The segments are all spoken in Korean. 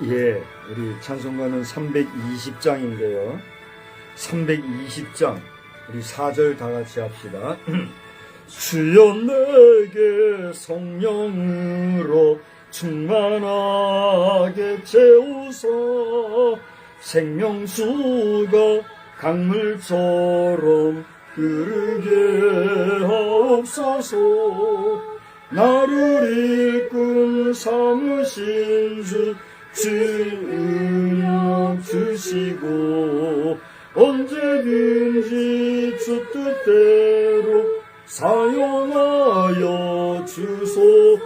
예, 우리 찬송가는 320장인데요. 320장, 우리 4절 다 같이 합시다. 주여 내게 성령으로 충만하게 채우소. 생명수가 강물처럼 흐르게 하옵소서. 나를 이끈 삼으신 주 은혜 주시고 언제든지 주 뜻대로 사용하여 주소서.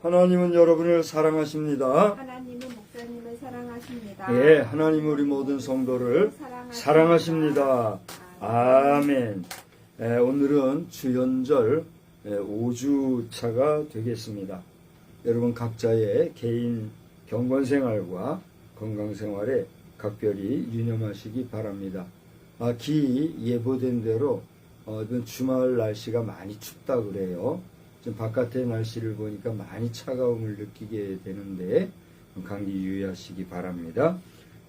하나님은 여러분을 사랑하십니다. 하나님은 목사님을 사랑하십니다. 예, 하나님은 우리 모든 성도를 사랑하십니다. 아멘. 오늘은 주연절 5주차가 되겠습니다. 여러분 각자의 개인 경건생활과 건강생활에 각별히 유념하시기 바랍니다. 기 예보된 대로 이번 주말 날씨가 많이 춥다 그래요. 지금 바깥의 날씨를 보니까 많이 차가움을 느끼게 되는데 감기 유의하시기 바랍니다.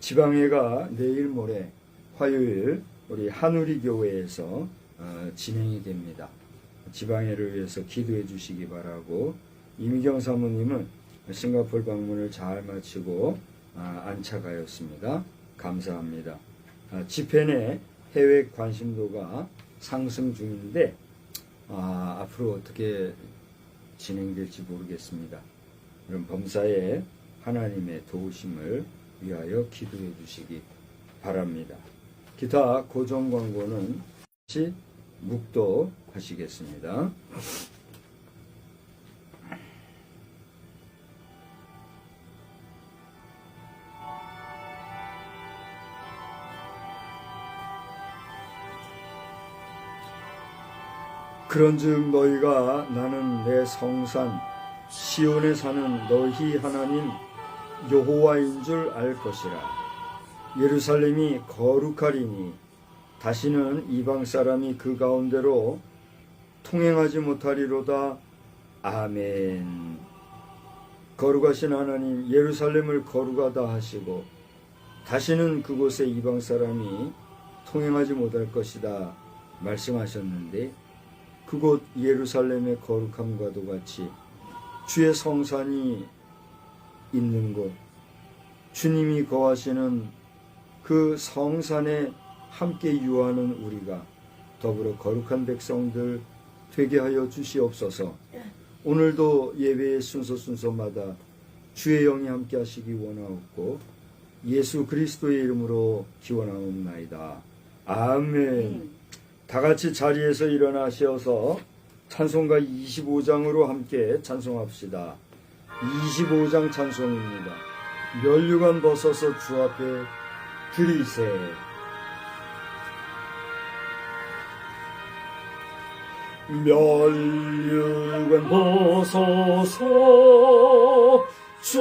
지방회가 내일 모레 화요일 우리 한우리 교회에서 진행이 됩니다. 지방회를 위해서 기도해 주시기 바라고, 이미경 사모님은 싱가포르 방문을 잘 마치고 안착하였습니다. 감사합니다. 집회 해외 관심도가 상승 중인데 앞으로 어떻게 진행될지 모르겠습니다. 그럼 범사에 하나님의 도우심을 위하여 기도해 주시기 바랍니다. 기타 고정 광고는 같이 묵도하시겠습니다. 그런즉 너희가 나는 내 성산 시온에 사는 너희 하나님 여호와인 줄 알 것이라. 예루살렘이 거룩하리니 다시는 이방 사람이 그 가운데로 통행하지 못하리로다. 아멘. 거룩하신 하나님, 예루살렘을 거룩하다 하시고 다시는 그곳에 이방 사람이 통행하지 못할 것이다 말씀하셨는데, 그곳 예루살렘의 거룩함과도 같이 주의 성산이 있는 곳, 주님이 거하시는 그 성산에 함께 유하는 우리가 더불어 거룩한 백성들 되게 하여 주시옵소서. 오늘도 예배의 순서마다 주의 영이 함께 하시기 원하옵고 예수 그리스도의 이름으로 기원하옵나이다. 아멘. 다 같이 자리에서 일어나셔서 찬송가 25장으로 함께 찬송합시다. 25장 찬송입니다. 면류관 벗어서 주 앞에 드리세. 면류관 벗어서 주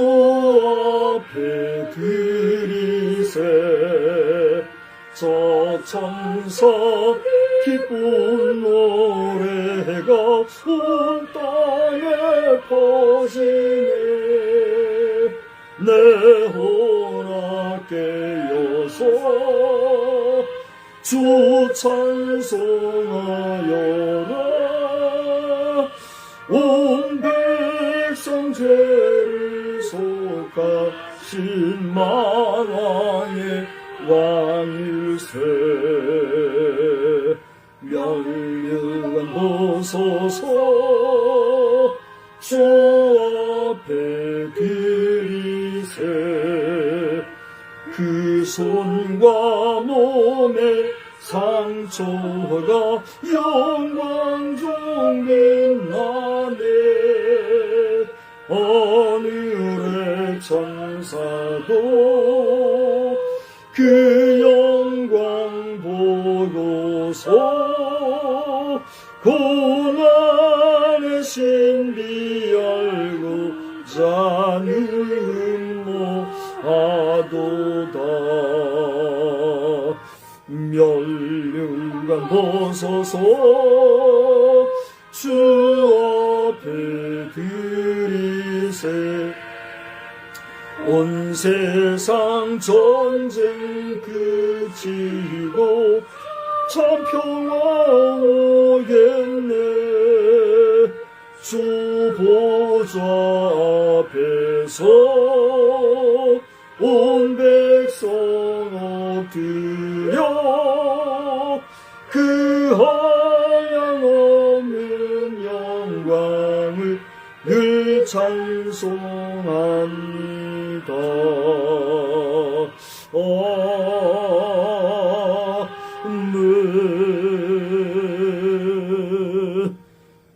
앞에 드리세. 저 천사 기쁜 노래가 온 땅에 퍼지네. 내 혼아 깨어서 주 찬송하여라. 온 백성 죄를 속하신 만왕의 왕일세. 면류관 벗어서 주 앞에 드리세. 그 손과 몸의 상처가 영광 중 빛나네. 하늘의 천사도 그 영광 보고서 고난의 신비 알고 자는 모하도다. 면류관 벗어서 주 앞에 드리세. 온 세상 전쟁 그치고 참 평화 오겠네. 주 보좌 앞에서 온 백성 엎드려 그 한량없는 영광을 늘 찬송합니다. 아멘.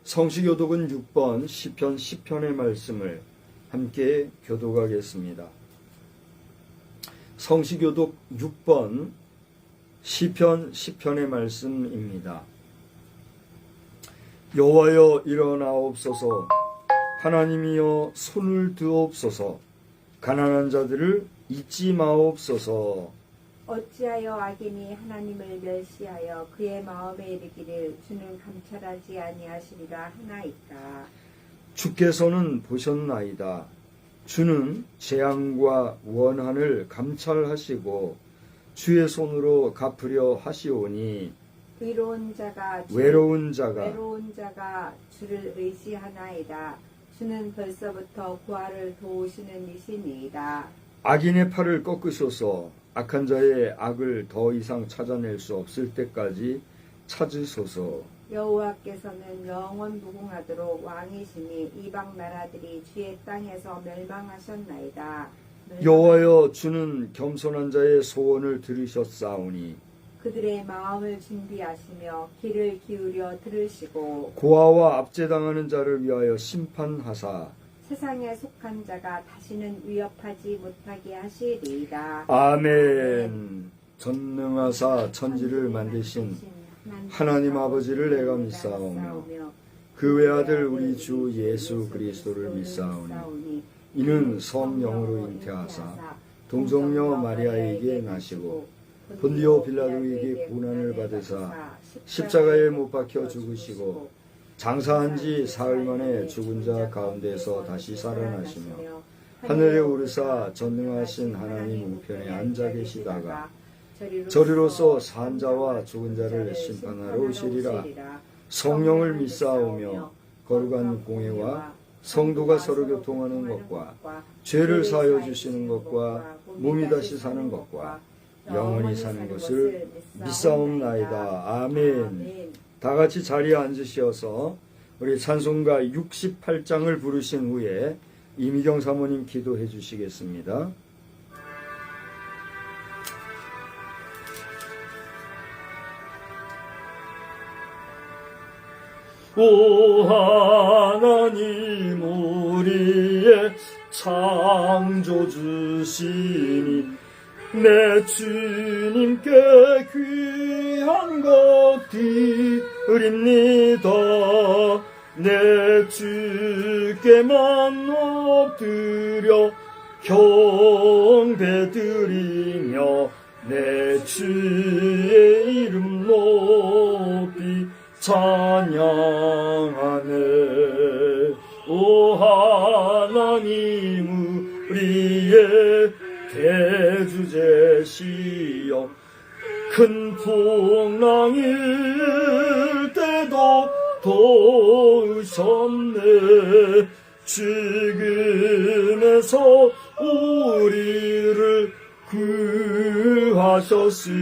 성시교독은 6번 시편 10편의 말씀을 함께 교독하겠습니다. 성시교독 6번 시편 10편의 말씀입니다. 여호와여 일어나옵소서. 하나님이여 손을 드옵소서. 가난한 자들을 잊지 마옵소서. 어찌하여 악인이 하나님을 멸시하여 그의 마음에 이르기를 주는 감찰하지 아니하시리라 하나이까. 주께서는 보셨나이다. 주는 재앙과 원한을 감찰하시고 주의 손으로 갚으려 하시오니 외로운 자가 주를 의지하나이다. 주는 벌써부터 구하를 도우시는 이시니이다. 악인의 팔을 꺾으소서. 악한 자의 악을 더 이상 찾아낼 수 없을 때까지 찾으소서. 여호와께서는 영원 무궁하도록 왕이시니 이방 나라들이 주의 땅에서 멸망하셨나이다. 여호와여 주는 겸손한 자의 소원을 들으셨사오니 그들의 마음을 준비하시며 귀를 기울여 들으시고 고아와 압제당하는 자를 위하여 심판하사 세상에 속한 자가 다시는 위협하지 못하게 하시리이다. 아멘. 전능하사 천지를 만드신 하나님 아버지를 내가 믿사오며 그 외아들 우리 주 예수 그리스도를 믿사오니 이는 성령으로 잉태하사 동정녀 마리아에게 나시고 본디오 빌라도에게 고난을 받으사 십자가에 못 박혀 죽으시고 장사한 지 사흘 만에 죽은 자 가운데서 다시 살아나시며 하늘에 오르사 전능하신 하나님 우편에 앉아 계시다가 저리로서 산 자와 죽은 자를 심판하러 오시리라. 성령을 믿사오며 거룩한 공회와 성도가 서로 교통하는 것과 죄를 사하여 주시는 것과 몸이 다시 사는 것과 영원히 사는 것을 믿사옵나이다. 아멘. 다 같이 자리에 앉으시어서 우리 찬송가 68장을 부르신 후에 이미경 사모님 기도해 주시겠습니다. 오 하나님 우리의 창조주시니 내 주님께 귀한 것 드립니다. 내 주께만 엎드려 경배드리며 내 주의 이름 높이 찬양하네. 오 하나님 우리의 대주제시여 큰 풍랑일 때도 도우셨네. 죽음에서 우리를 구하셨으니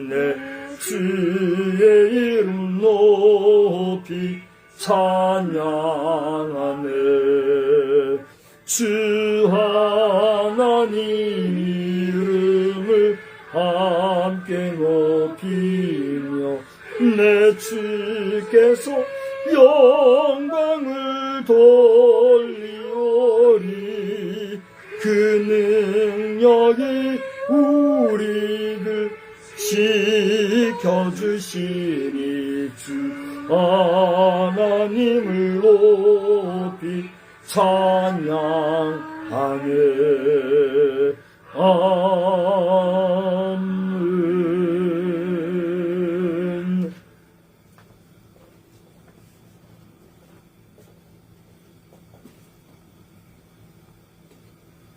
내 주의 이름 높이 찬양하네. 주 하나님 이름을 함께 높이며 내 주께서 영광을 돌리오리. 그 능력이 우리를 지켜주시니 주 하나님을 높이 찬양하네. 아멘.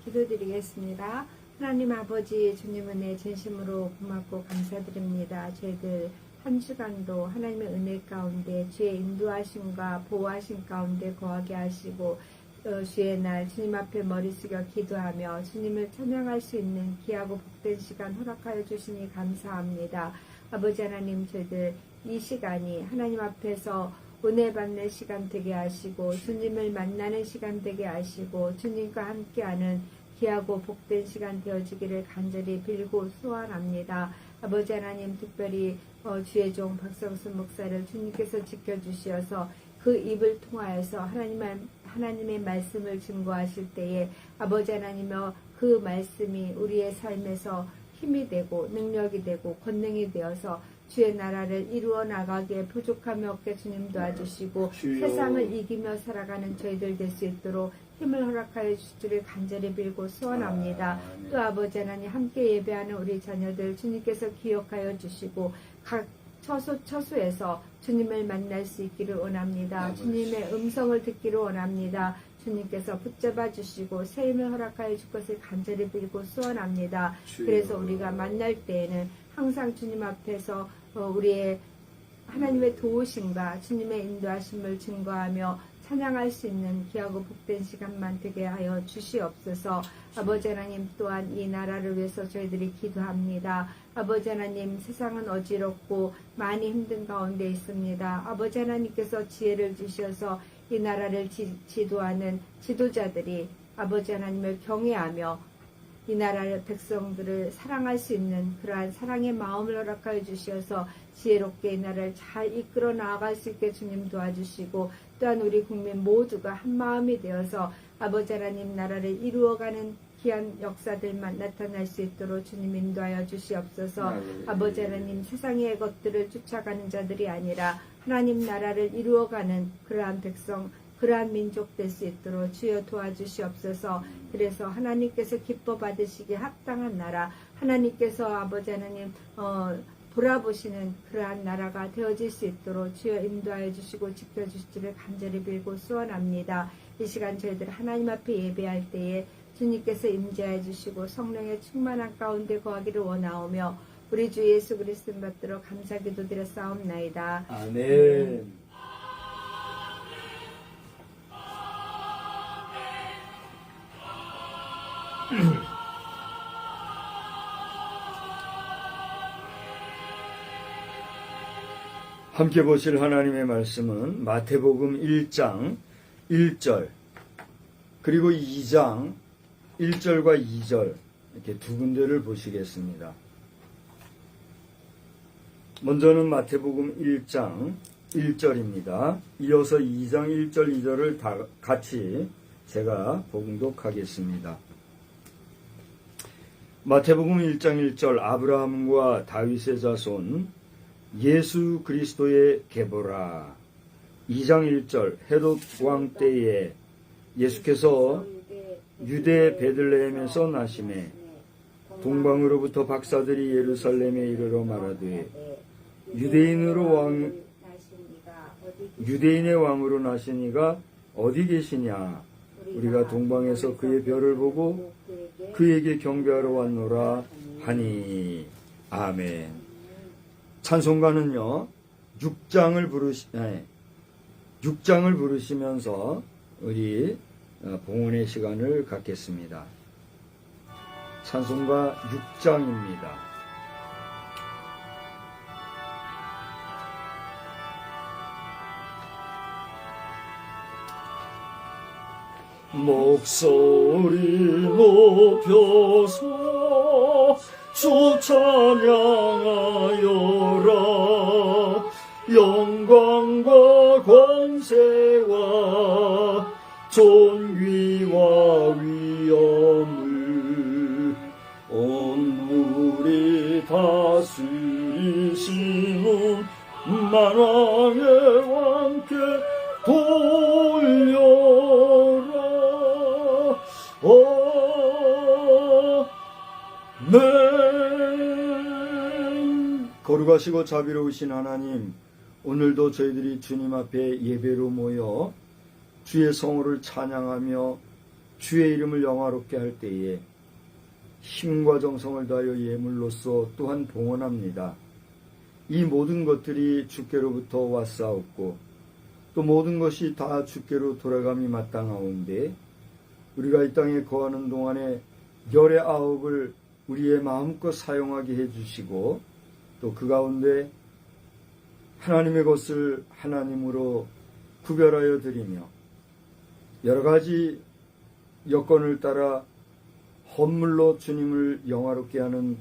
기도드리겠습니다. 하나님 아버지 주님 은혜 진심으로 고맙고 감사드립니다. 저희들 한 주간도 하나님의 은혜 가운데 주의 인도하심과 보호하심 가운데 거하게 하시고 주의 날 주님 앞에 머리 숙여 기도하며 주님을 찬양할 수 있는 귀하고 복된 시간 허락하여 주시니 감사합니다. 아버지 하나님 저희들 이 시간이 하나님 앞에서 은혜 받는 시간 되게 하시고 주님을 만나는 시간 되게 하시고 주님과 함께하는 귀하고 복된 시간 되어지기를 간절히 빌고 소원합니다. 아버지 하나님 특별히 주의 종 박성순 목사를 주님께서 지켜주시어서 그 입을 통하여서 하나님의 말씀을 증거하실 때에 아버지 하나님여 그 말씀이 우리의 삶에서 힘이 되고 능력이 되고 권능이 되어서 주의 나라를 이루어 나가기에 부족함이 없게 주님 도와주시고 주여. 세상을 이기며 살아가는 저희들 될 수 있도록 힘을 허락하여 주시기를 간절히 빌고 소원합니다. 또 아버지 하나님 함께 예배하는 우리 자녀들 주님께서 기억하여 주시고 각 처소에서 주님을 만날 수 있기를 원합니다. 주님의 음성을 듣기를 원합니다. 주님께서 붙잡아 주시고 새 힘을 허락하여 줄 것을 간절히 빌고 소원합니다. 그래서 우리가 만날 때에는 항상 주님 앞에서 우리의 하나님의 도우심과 주님의 인도하심을 증거하며 찬양할 수 있는 귀하고 복된 시간만 되게 하여 주시옵소서. 아버지 하나님 또한 이 나라를 위해서 저희들이 기도합니다. 아버지 하나님 세상은 어지럽고 많이 힘든 가운데 있습니다. 아버지 하나님께서 지혜를 주셔서 이 나라를 지도하는 지도자들이 아버지 하나님을 경외하며 이 나라의 백성들을 사랑할 수 있는 그러한 사랑의 마음을 허락하여 주시어서 지혜롭게 이 나라를 잘 이끌어 나아갈 수 있게 주님 도와주시고 또한 우리 국민 모두가 한 마음이 되어서 아버지 하나님 나라를 이루어가는 귀한 역사들만 나타날 수 있도록 주님 인도하여 주시옵소서. 아버지 하나님 세상의 것들을 쫓아가는 자들이 아니라 하나님 나라를 이루어가는 그러한 백성 그러한 민족 될 수 있도록 주여 도와주시옵소서. 그래서 하나님께서 기뻐 받으시기에 합당한 나라 하나님께서 아버지 하나님 돌아보시는 그러한 나라가 되어질 수 있도록 주여 인도하여 주시고 지켜주시기를 간절히 빌고 소원합니다. 이 시간 저희들 하나님 앞에 예배할 때에 주님께서 임재해 주시고 성령의 충만한 가운데 거하기를 원하오며 우리 주 예수 그리스도 받들어 감사 기도드려 싸움나이다. 아멘. 함께 보실 하나님의 말씀은 마태복음 1장 1절 그리고 2장 1절과 2절 이렇게 두 군데를 보시겠습니다. 먼저는 마태복음 1장 1절입니다. 이어서 2장 1절 2절을 다 같이 제가 봉독하겠습니다. 마태복음 1장 1절 아브라함과 다윗의 자손 예수 그리스도의 계보라. 2장 1절 헤롯 왕 때에 예수께서 유대 베들레헴에서 나시매 동방으로부터 박사들이 예루살렘에 이르러 말하되 유대인의 왕으로 나시니가 어디 계시냐. 우리가 동방에서 그의 별을 보고 그에게 경배하러 왔노라 하니. 아멘. 찬송가는요 6장을 부르시면서 우리 봉헌의 시간을 갖겠습니다. 찬송가 6장입니다. 목소리 높여서 주 찬양하여라. 영광과 권세와 존귀와 위엄을 온물이 다스리시는 만왕의 왕께 돌려라. 아멘. 거룩하시고 자비로우신 하나님, 오늘도 저희들이 주님 앞에 예배로 모여 주의 성호를 찬양하며 주의 이름을 영화롭게 할 때에 힘과 정성을 다하여 예물로서 또한 봉헌합니다. 이 모든 것들이 주께로부터 왔사옵고 또 모든 것이 다 주께로 돌아감이 마땅하온데 우리가 이 땅에 거하는 동안에 열의 아홉을 우리의 마음껏 사용하게 해주시고 또 그 가운데 하나님의 것을 하나님으로 구별하여 드리며 여러 가지 여건을 따라 헌물로 주님을 영화롭게 하는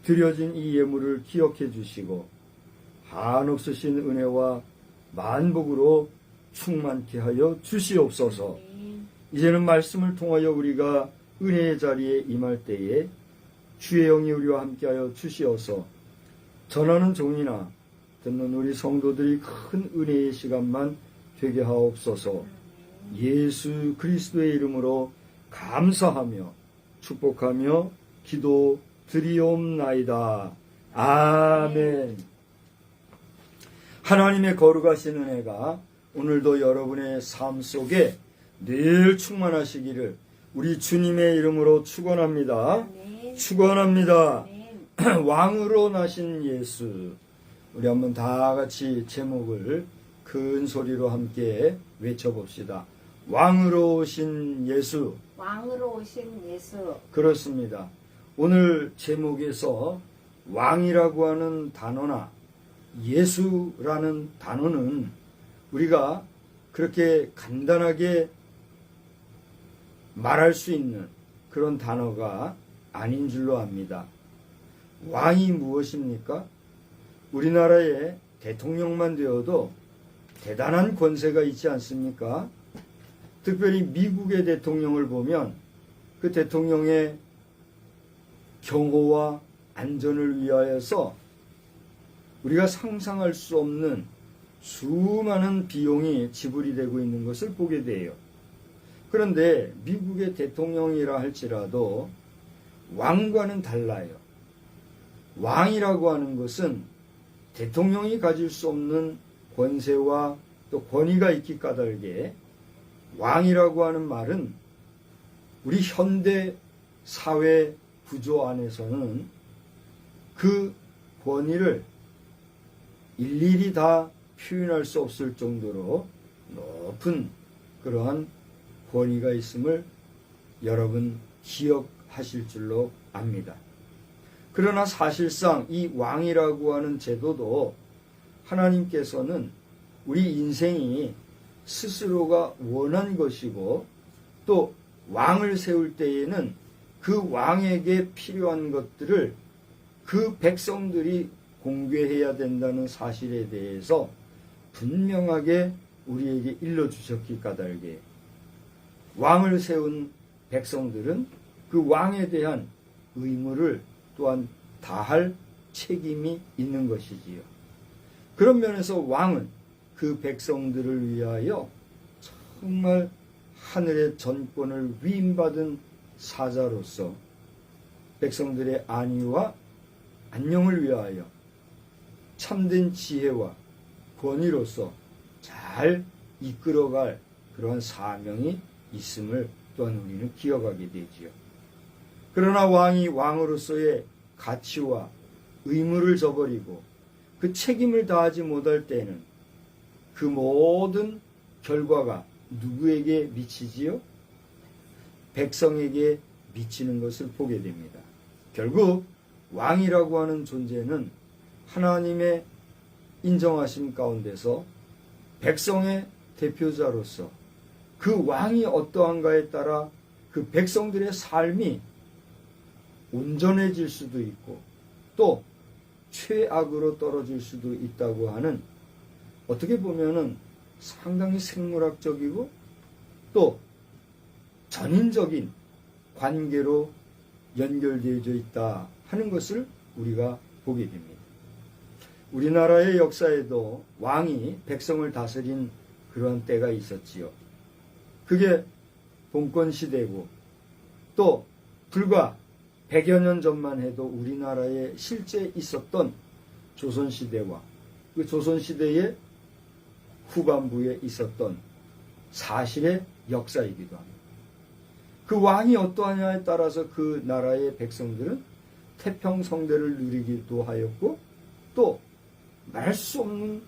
드려진 이 예물을 기억해 주시고 한없으신 은혜와 만복으로 충만케 하여 주시옵소서. 이제는 말씀을 통하여 우리가 은혜의 자리에 임할 때에 주의 영이 우리와 함께하여 주시어서 전하는 종이나 듣는 우리 성도들이 큰 은혜의 시간만 되게 하옵소서. 예수 그리스도의 이름으로 감사하며 축복하며 기도 드리옵나이다. 아멘. 하나님의 거룩하신 은혜가 오늘도 여러분의 삶 속에 늘 충만하시기를 우리 주님의 이름으로 축원합니다. 축원합니다. 왕으로 나신 예수. 우리 한번 다 같이 제목을 큰 소리로 함께 외쳐봅시다. 왕으로 오신 예수. 왕으로 오신 예수. 그렇습니다. 오늘 제목에서 왕이라고 하는 단어나 예수라는 단어는 우리가 그렇게 간단하게 말할 수 있는 그런 단어가 아닌 줄로 압니다. 왕이 무엇입니까? 우리나라의 대통령만 되어도 대단한 권세가 있지 않습니까? 특별히 미국의 대통령을 보면 그 대통령의 경호와 안전을 위하여서 우리가 상상할 수 없는 수많은 비용이 지불이 되고 있는 것을 보게 돼요. 그런데 미국의 대통령이라 할지라도 왕과는 달라요. 왕이라고 하는 것은 대통령이 가질 수 없는 권세와 또 권위가 있기 까닭에 왕이라고 하는 말은 우리 현대 사회 구조 안에서는 그 권위를 일일이 다 표현할 수 없을 정도로 높은 그러한 권위가 있음을 여러분 기억하실 줄로 압니다. 그러나 사실상 이 왕이라고 하는 제도도 하나님께서는 우리 인생이 스스로가 원한 것이고 또 왕을 세울 때에는 그 왕에게 필요한 것들을 그 백성들이 공개해야 된다는 사실에 대해서 분명하게 우리에게 일러주셨기 까닭에 왕을 세운 백성들은 그 왕에 대한 의무를 또한 다할 책임이 있는 것이지요. 그런 면에서 왕은 그 백성들을 위하여 정말 하늘의 전권을 위임받은 사자로서 백성들의 안위와 안녕을 위하여 참된 지혜와 권위로서 잘 이끌어갈 그러한 사명이 있음을 또한 우리는 기억하게 되지요. 그러나 왕이 왕으로서의 가치와 의무를 저버리고 그 책임을 다하지 못할 때는 그 모든 결과가 누구에게 미치지요? 백성에게 미치는 것을 보게 됩니다. 결국 왕이라고 하는 존재는 하나님의 인정하심 가운데서 백성의 대표자로서 그 왕이 어떠한가에 따라 그 백성들의 삶이 온전해질 수도 있고 또 최악으로 떨어질 수도 있다고 하는 어떻게 보면은 상당히 생물학적이고 또 전인적인 관계로 연결되어져 있다 하는 것을 우리가 보게 됩니다. 우리나라의 역사에도 왕이 백성을 다스린 그런 때가 있었지요. 그게 봉건시대고 또 불과 100여 년 전만 해도 우리나라에 실제 있었던 조선시대와 그 조선시대의 후반부에 있었던 사실의 역사이기도 합니다. 그 왕이 어떠하냐에 따라서 그 나라의 백성들은 태평성대를 누리기도 하였고 또 말할 수 없는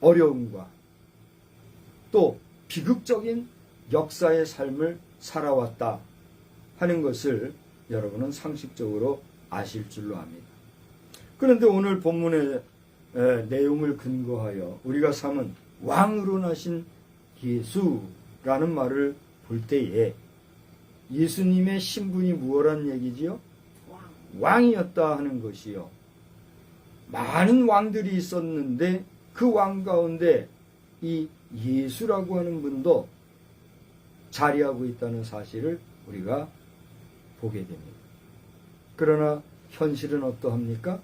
어려움과 또 비극적인 역사의 삶을 살아왔다 하는 것을 여러분은 상식적으로 아실 줄로 압니다. 그런데 오늘 본문의 내용을 근거하여 우리가 삼은 왕으로 나신 예수라는 말을 볼 때에 예수님의 신분이 무엇란 얘기지요? 왕이었다 하는 것이요. 많은 왕들이 있었는데 그 왕 가운데 이 예수라고 하는 분도 자리하고 있다는 사실을 우리가 보게 됩니다. 그러나 현실은 어떠합니까?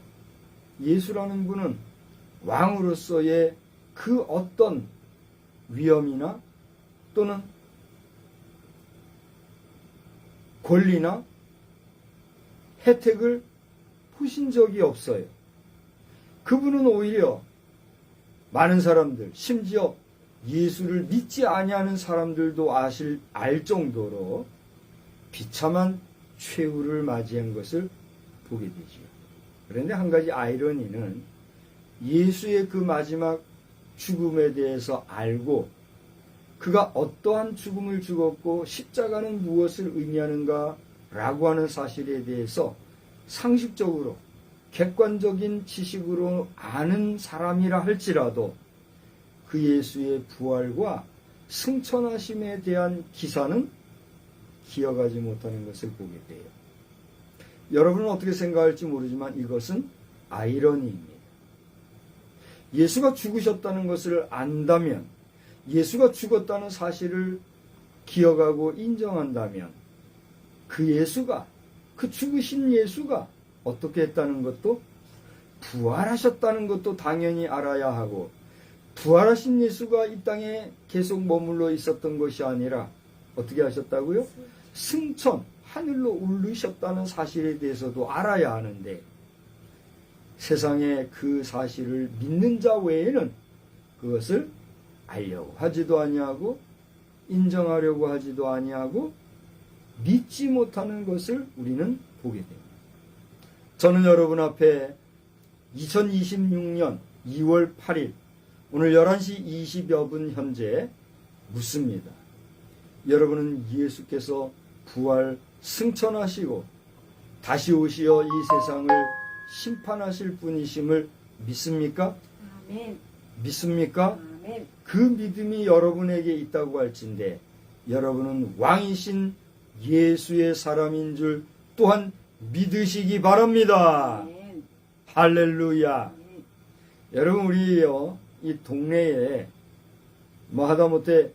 예수라는 분은 왕으로서의 그 어떤 위엄이나 또는 권리나 혜택을 보신 적이 없어요. 그분은 오히려 많은 사람들, 심지어 예수를 믿지 아니하는 사람들도 알 정도로 비참한 최후를 맞이한 것을 보게 되죠. 그런데 한 가지 아이러니는 예수의 그 마지막 죽음에 대해서 알고 그가 어떠한 죽음을 죽었고 십자가는 무엇을 의미하는가 라고 하는 사실에 대해서 상식적으로 객관적인 지식으로 아는 사람이라 할지라도 그 예수의 부활과 승천하심에 대한 기사는 기억하지 못하는 것을 보게 돼요. 여러분은 어떻게 생각할지 모르지만 이것은 아이러니입니다. 예수가 죽으셨다는 것을 안다면, 예수가 죽었다는 사실을 기억하고 인정한다면 그 예수가, 그 죽으신 예수가 어떻게 했다는 것도, 부활하셨다는 것도 당연히 알아야 하고, 부활하신 예수가 이 땅에 계속 머물러 있었던 것이 아니라 어떻게 하셨다고요? 승천, 하늘로 오르셨다는 사실에 대해서도 알아야 하는데 세상에 그 사실을 믿는 자 외에는 그것을 알려고 하지도 아니하고 인정하려고 하지도 아니하고 믿지 못하는 것을 우리는 보게 됩니다. 저는 여러분 앞에 2026년 2월 8일 오늘 11시 20여 분 현재 묻습니다. 여러분은 예수께서 부활 승천하시고 다시 오시어 이 세상을 심판하실 분이심을 믿습니까? 아멘. 믿습니까? 아멘. 그 믿음이 여러분에게 있다고 할진대 여러분은 왕이신 예수의 사람인 줄 또한 믿으시기 바랍니다. 아멘. 할렐루야. 아멘. 여러분 우리요 이 동네에 뭐 하다못해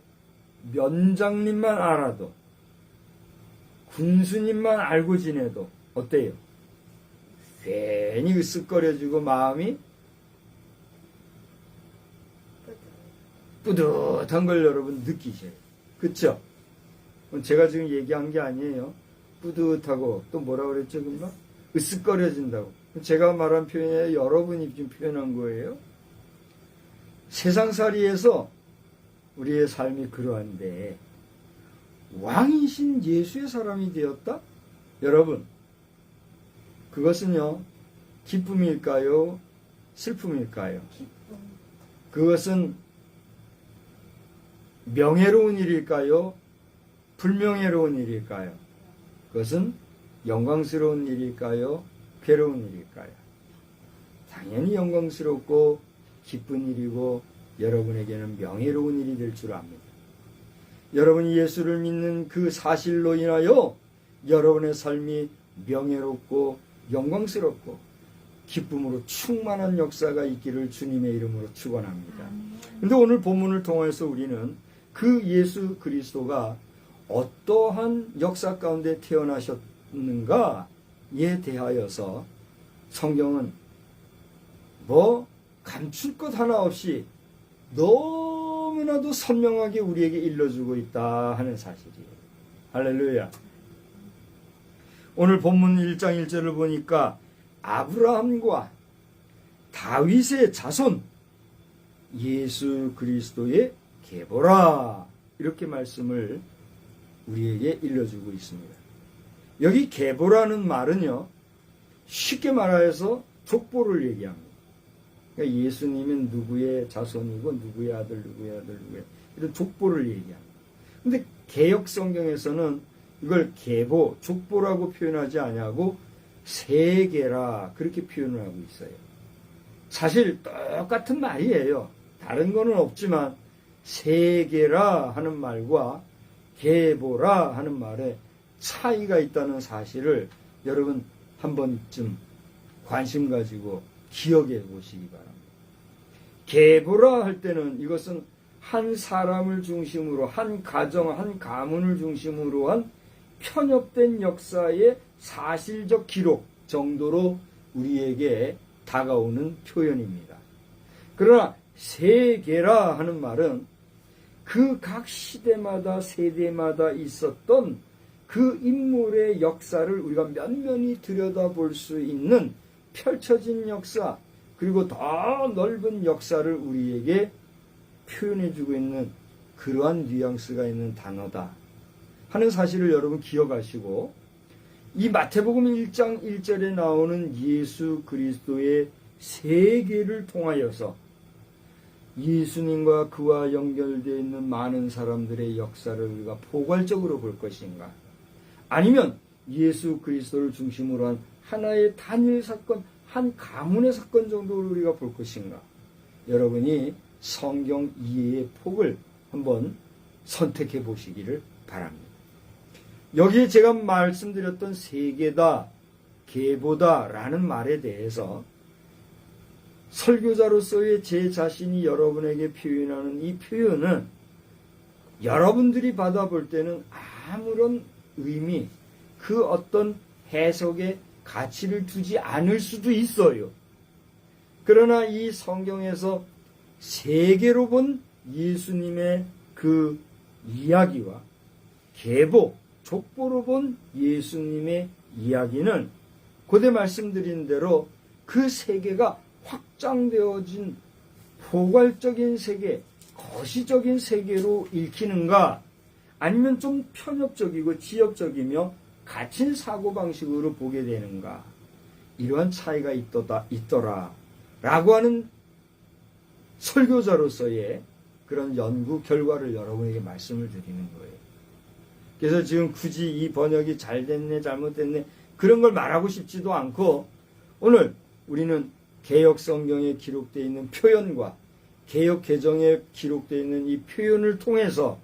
면장님만 알아도 군수님만 알고 지내도 어때요? 괜히 으쓱거려지고 마음이 뿌듯한 걸 여러분 느끼세요. 그쵸? 제가 지금 얘기한 게 아니에요. 뿌듯하고 또 뭐라 그랬죠? 금방? 으쓱거려진다고. 제가 말한 표현이 여러분이 지금 표현한 거예요. 세상살이에서 우리의 삶이 그러한데 왕이신 예수의 사람이 되었다? 여러분 그것은요 기쁨일까요? 슬픔일까요? 기쁨. 그것은 명예로운 일일까요? 불명예로운 일일까요? 그것은 영광스러운 일일까요? 괴로운 일일까요? 당연히 영광스럽고 기쁜 일이고 여러분에게는 명예로운 일이 될 줄 압니다. 여러분이 예수를 믿는 그 사실로 인하여 여러분의 삶이 명예롭고 영광스럽고 기쁨으로 충만한 역사가 있기를 주님의 이름으로 축원합니다. 그런데 오늘 본문을 통해서 우리는 그 예수 그리스도가 어떠한 역사 가운데 태어나셨는가에 대하여서 성경은 뭐 감출 것 하나 없이 너무나도 선명하게 우리에게 일러주고 있다 하는 사실이에요. 할렐루야. 오늘 본문 1장 1절을 보니까 아브라함과 다윗의 자손 예수 그리스도의 계보라 이렇게 말씀을 우리에게 일러주고 있습니다. 여기 계보라는 말은요, 쉽게 말하여서 족보를 얘기합니다. 그러니까 예수님은 누구의 자손이고 누구의 아들, 이런 족보를 얘기합니다. 근데 개역 성경에서는 이걸 계보, 족보라고 표현하지 아니하고 세계라 그렇게 표현을 하고 있어요. 사실 똑같은 말이에요. 다른 거는 없지만 세계라 하는 말과 계보라 하는 말에 차이가 있다는 사실을 여러분 한 번쯤 관심 가지고 기억해 보시기 바랍니다. 계보라 할 때는 이것은 한 사람을 중심으로, 한 가정, 한 가문을 중심으로 한 편협된 역사의 사실적 기록 정도로 우리에게 다가오는 표현입니다. 그러나 세계라 하는 말은 그 각 시대마다 세대마다 있었던 그 인물의 역사를 우리가 면면히 들여다볼 수 있는 펼쳐진 역사, 그리고 더 넓은 역사를 우리에게 표현해주고 있는 그러한 뉘앙스가 있는 단어다 하는 사실을 여러분 기억하시고, 이 마태복음 1장 1절에 나오는 예수 그리스도의 세계를 통하여서 예수님과 그와 연결되어 있는 많은 사람들의 역사를 우리가 포괄적으로 볼 것인가, 아니면 예수 그리스도를 중심으로 한 하나의 단일 사건, 한 가문의 사건 정도를 우리가 볼 것인가, 여러분이 성경 이해의 폭을 한번 선택해 보시기를 바랍니다. 여기에 제가 말씀드렸던 세계다, 계보다 라는 말에 대해서 설교자로서의 제 자신이 여러분에게 표현하는 이 표현은 여러분들이 받아볼 때는 아무런 의미, 그 어떤 해석에 가치를 두지 않을 수도 있어요. 그러나 이 성경에서 세계로 본 예수님의 그 이야기와 계보, 족보로 본 예수님의 이야기는 고대 말씀드린 대로 그 세계가 확장되어진 포괄적인 세계, 거시적인 세계로 읽히는가, 아니면 좀 편협적이고 지역적이며 갇힌 사고방식으로 보게 되는가, 이러한 차이가 있더라 라고 하는 설교자로서의 그런 연구 결과를 여러분에게 말씀을 드리는 거예요. 그래서 지금 굳이 이 번역이 잘 됐네 잘못됐네 그런 걸 말하고 싶지도 않고, 오늘 우리는 개역 성경에 기록되어 있는 표현과 개역 개정에 기록되어 있는 이 표현을 통해서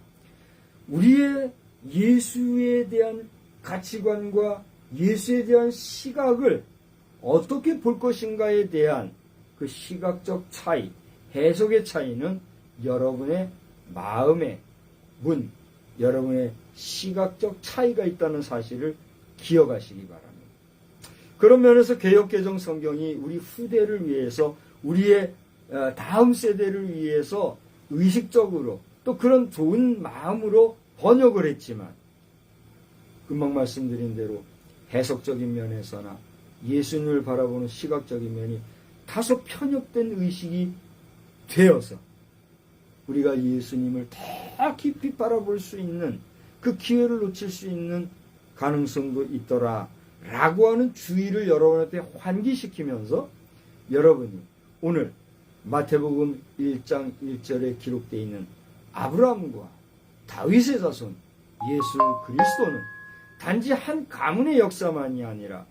우리의 예수에 대한 가치관과 예수에 대한 시각을 어떻게 볼 것인가에 대한 그 시각적 차이, 해석의 차이는 여러분의 마음의 문, 여러분의 시각적 차이가 있다는 사실을 기억하시기 바랍니다. 그런 면에서 개역개정 성경이 우리 후대를 위해서, 우리의 다음 세대를 위해서 의식적으로 또 그런 좋은 마음으로 번역을 했지만, 금방 말씀드린 대로 해석적인 면에서나 예수님을 바라보는 시각적인 면이 다소 편협된 의식이 되어서 우리가 예수님을 더 깊이 바라볼 수 있는 그 기회를 놓칠 수 있는 가능성도 있더라 라고 하는 주의를 여러분한테 환기시키면서, 여러분이 오늘 마태복음 1장 1절에 기록되어 있는 아브라함과 다윗의 자손 예수 그리스도는 단지 한 가문의 역사만이 아니라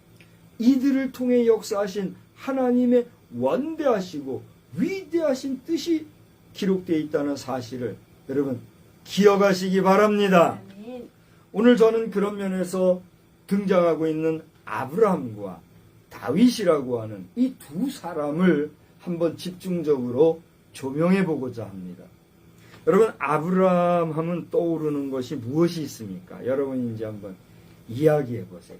이들을 통해 역사하신 하나님의 원대하시고 위대하신 뜻이 기록되어 있다는 사실을 여러분 기억하시기 바랍니다. 아멘. 오늘 저는 그런 면에서 등장하고 있는 아브라함과 다윗이라고 하는 이 두 사람을 한번 집중적으로 조명해 보고자 합니다. 여러분, 아브라함 하면 떠오르는 것이 무엇이 있습니까? 여러분이 이제 한번 이야기해 보세요.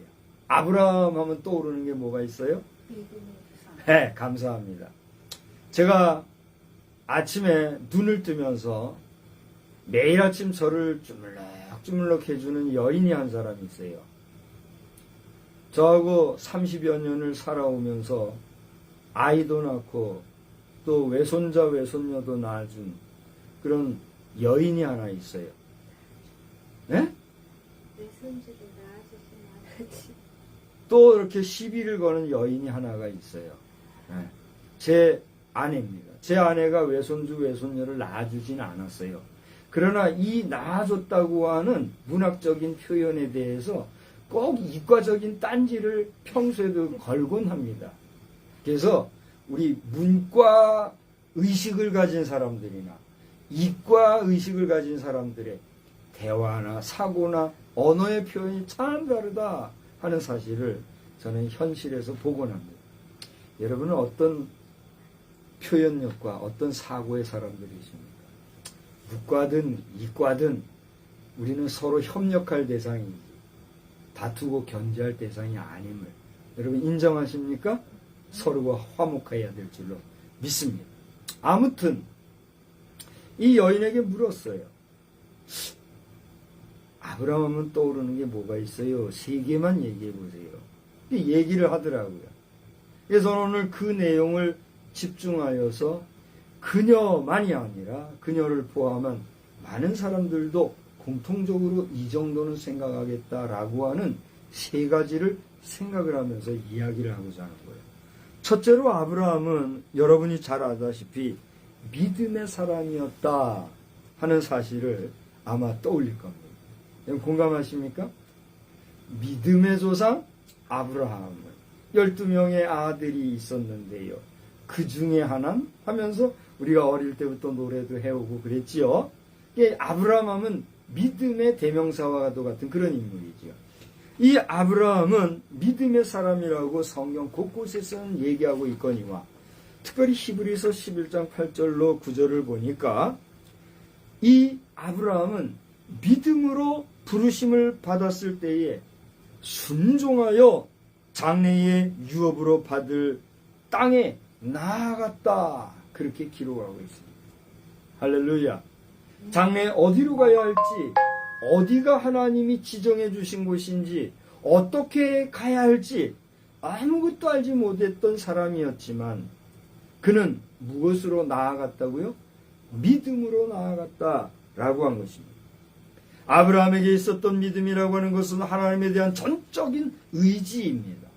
아브라함 하면 떠오르는 게 뭐가 있어요? 네, 감사합니다. 제가 아침에 눈을 뜨면서 매일 아침 저를 주물럭주물럭 해주는 여인이 한 사람이 있어요. 저하고 30여 년을 살아오면서 아이도 낳고 또 외손자 외손녀도 낳아준 그런 여인이 하나 있어요. 네? 손주를 낳아주시면 하지. 또 이렇게 시비를 거는 여인이 하나가 있어요. 예. 제 아내입니다. 제 아내가 외손주 외손녀를 낳아주진 않았어요. 그러나 이 낳아줬다고 하는 문학적인 표현에 대해서 꼭 이과적인 딴지를 평소에도 걸곤 합니다. 그래서 우리 문과 의식을 가진 사람들이나 이과 의식을 가진 사람들의 대화나 사고나 언어의 표현이 참 다르다 하는 사실을 저는 현실에서 보곤 합니다. 여러분은 어떤 표현력과 어떤 사고의 사람들이십니까? 문과든 이과든 우리는 서로 협력할 대상이지 다투고 견제할 대상이 아님을 여러분 인정하십니까? 서로가 화목해야 될 줄로 믿습니다. 아무튼 이 여인에게 물었어요. 아브라함 하면 떠오르는 게 뭐가 있어요? 세 개만 얘기해 보세요. 얘기를 하더라고요. 그래서 오늘 그 내용을 집중하여서 그녀만이 아니라 그녀를 포함한 많은 사람들도 공통적으로 이 정도는 생각하겠다라고 하는 세 가지를 생각을 하면서 이야기를 하고자 하는 거예요. 첫째로 아브라함은 여러분이 잘 아다시피 믿음의 사람이었다 하는 사실을 아마 떠올릴 겁니다. 공감하십니까? 믿음의 조상 아브라함은 12명의 아들이 있었는데요. 그 중에 하나 하면서 우리가 어릴 때부터 노래도 해오고 그랬지요. 아브라함은 믿음의 대명사와도 같은 그런 인물이지요. 이 아브라함은 믿음의 사람이라고 성경 곳곳에서는 얘기하고 있거니와 특별히 히브리서 11장 8절로 9절을 보니까 이 아브라함은 믿음으로 부르심을 받았을 때에 순종하여 장래의 유업으로 받을 땅에 나아갔다. 그렇게 기록하고 있습니다. 할렐루야. 장래에 어디로 가야 할지, 어디가 하나님이 지정해 주신 곳인지, 어떻게 가야 할지 아무것도 알지 못했던 사람이었지만 그는 무엇으로 나아갔다고요? 믿음으로 나아갔다라고 한 것입니다. 아브라함에게 있었던 믿음이라고 하는 것은 하나님에 대한 전적인 의지입니다.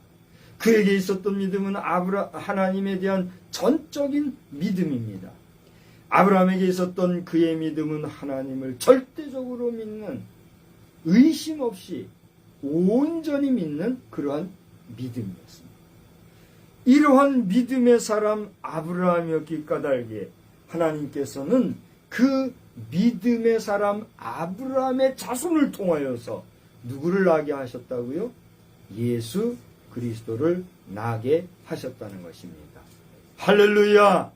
그에게 있었던 믿음은 하나님에 대한 전적인 믿음입니다. 아브라함에게 있었던 그의 믿음은 하나님을 절대적으로 믿는, 의심 없이 온전히 믿는 그러한 믿음이었습니다. 이러한 믿음의 사람 아브라함이었기 까닭에 하나님께서는 그 믿음의 사람 아브라함의 자손을 통하여서 누구를 나게 하셨다고요? 예수 그리스도를 나게 하셨다는 것입니다. 할렐루야!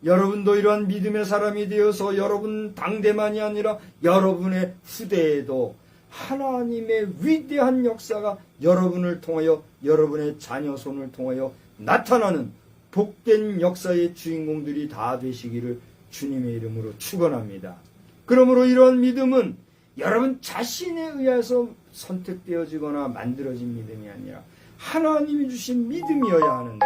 여러분도 이러한 믿음의 사람이 되어서 여러분 당대만이 아니라 여러분의 후대에도 하나님의 위대한 역사가 여러분을 통하여 여러분의 자녀 손을 통하여 나타나는 복된 역사의 주인공들이 다 되시기를 주님의 이름으로 축원합니다. 그러므로 이러한 믿음은 여러분 자신에 의해서 선택되어지거나 만들어진 믿음이 아니라 하나님이 주신 믿음이어야 하는데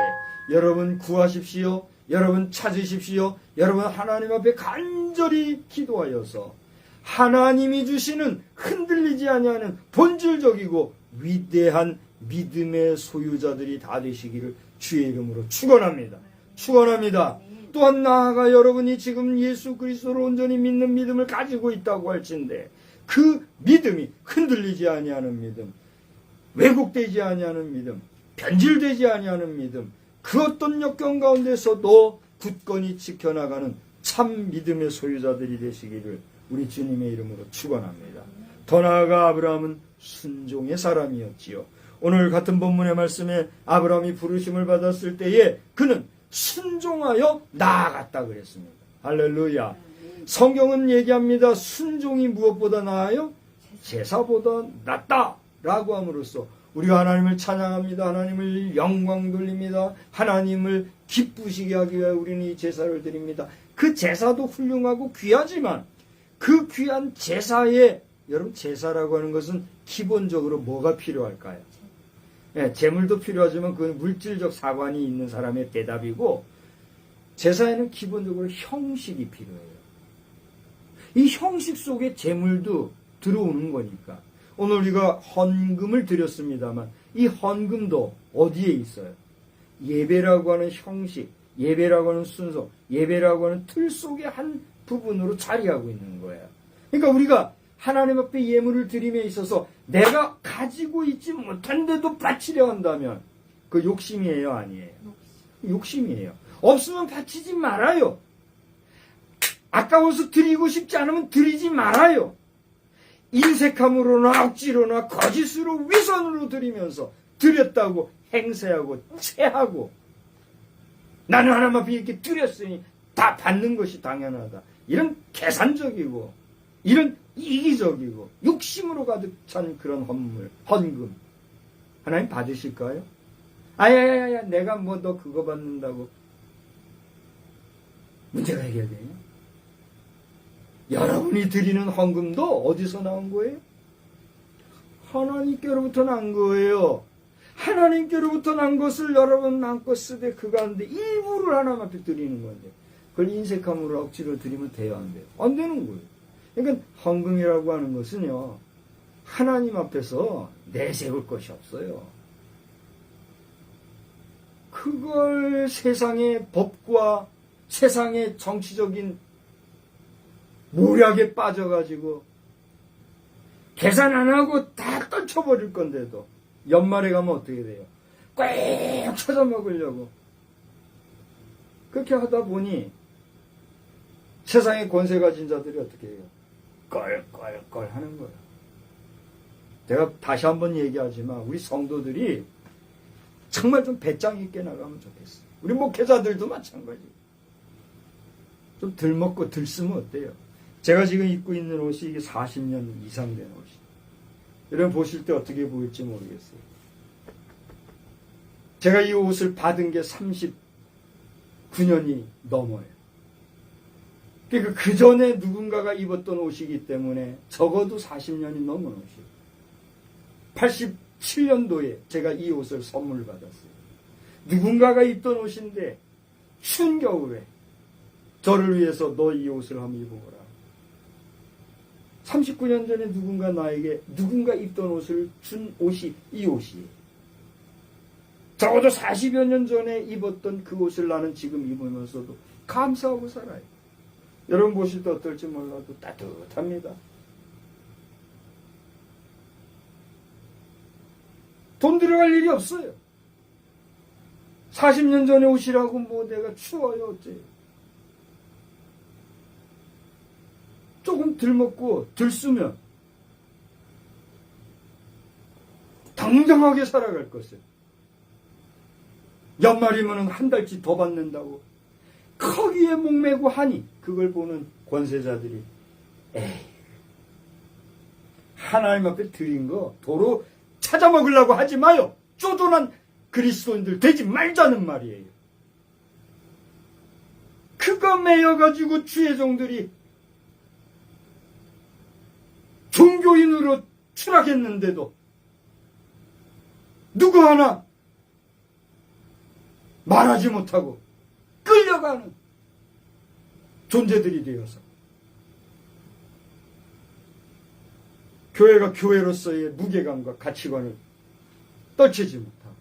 여러분 구하십시오. 여러분 찾으십시오. 여러분 하나님 앞에 간절히 기도하여서 하나님이 주시는 흔들리지 아니하는 본질적이고 위대한 믿음의 소유자들이 다 되시기를 주의 이름으로 축원합니다. 축원합니다. 또한 나아가 여러분이 지금 예수 그리스도를 온전히 믿는 믿음을 가지고 있다고 할진데 그 믿음이 흔들리지 아니하는 믿음, 왜곡되지 아니하는 믿음, 변질되지 아니하는 믿음, 그 어떤 역경 가운데서도 굳건히 지켜나가는 참 믿음의 소유자들이 되시기를 우리 주님의 이름으로 축원합니다. 더 나아가 아브라함은 순종의 사람이었지요. 오늘 같은 본문의 말씀에 아브라함이 부르심을 받았을 때에 그는 순종하여 나아갔다 그랬습니다. 할렐루야. 성경은 얘기합니다. 순종이 무엇보다 나아요? 제사보다 낫다 라고 함으로써 우리가 하나님을 찬양합니다. 하나님을 영광 돌립니다. 하나님을 기쁘시게 하기 위해 우리는 이 제사를 드립니다. 그 제사도 훌륭하고 귀하지만 그 귀한 제사에 여러분 제사라고 하는 것은 기본적으로 뭐가 필요할까요? 재물도 필요하지만 그 물질적 사관이 있는 사람의 대답이고 제사에는 기본적으로 형식이 필요해요. 이 형식 속에 재물도 들어오는 거니까 오늘 우리가 헌금을 드렸습니다만 이 헌금도 어디에 있어요? 예배라고 하는 형식, 예배라고 하는 순서, 예배라고 하는 틀 속의 한 부분으로 자리하고 있는 거예요. 그러니까 우리가 하나님 앞에 예물을 드림에 있어서 내가 가지고 있지 못한데도 바치려 한다면 그 욕심이에요, 아니에요? 욕심이에요. 없으면 바치지 말아요. 아까워서 드리고 싶지 않으면 드리지 말아요. 인색함으로나 억지로나 거짓으로 위선으로 드리면서 드렸다고 행세하고 체하고 나는 하나님 앞에 이렇게 드렸으니 다 받는 것이 당연하다. 이런 계산적이고 이런 이기적이고 욕심으로 가득 찬 그런 헌금 하나님 받으실까요? 아야야야 내가 뭐 너 그거 받는다고 문제가 해결되냐? 여러분이 드리는 헌금도 어디서 나온 거예요? 하나님께로부터 난 거예요. 하나님께로부터 난 것을 여러분 마음껏 쓰되 그 가운데 일부를 하나님 앞에 드리는 건데 그걸 인색함으로 억지로 드리면 돼요, 안 돼요? 안 되는 거예요. 그러니까 헌금이라고 하는 것은요, 하나님 앞에서 내세울 것이 없어요. 그걸 세상의 법과 세상의 정치적인 모략에 빠져가지고 계산 안 하고 다 떨쳐버릴 건데도 연말에 가면 어떻게 돼요? 꽉 찾아먹으려고 그렇게 하다 보니 세상의 권세 가진 자들이 어떻게 해요? 껄껄껄 하는 거예요. 제가 다시 한번 얘기하지만 우리 성도들이 정말 좀 배짱 있게 나가면 좋겠어요. 우리 목회자들도 마찬가지. 좀 덜 먹고 덜 쓰면 어때요? 제가 지금 입고 있는 옷이 이게 40년 이상 된 옷이에요. 여러분 보실 때 어떻게 보일지 모르겠어요. 제가 이 옷을 받은 게 39년이 넘어요. 그러니까 그 전에 누군가가 입었던 옷이기 때문에 적어도 40년이 넘은 옷이에요. 87년도에 제가 이 옷을 선물 받았어요. 누군가가 입던 옷인데 추운 겨울에 저를 위해서 너 이 옷을 한번 입어보라. 39년 전에 누군가 입던 옷을 준 옷이 이 옷이에요. 적어도 40여 년 전에 입었던 그 옷을 나는 지금 입으면서도 감사하고 살아요. 여러분 보실 때 어떨지 몰라도 따뜻합니다. 돈 들어갈 일이 없어요. 40년 전에 옷이라고 뭐 내가 추워요 어째요. 조금 덜 먹고 덜 쓰면 당당하게 살아갈 것을. 연말이면 한 달치 더 받는다고 거기에 목매고 하니 그걸 보는 권세자들이 에이 하나님 앞에 드린 거 도로 찾아먹으려고 하지 마요. 쪼존한 그리스도인들 되지 말자는 말이에요. 그거 매여가지고 주의 종들이 종교인으로 추락했는데도 누구 하나 말하지 못하고 끌려가는 존재들이 되어서 교회가 교회로서의 무게감과 가치관을 떨치지 못하고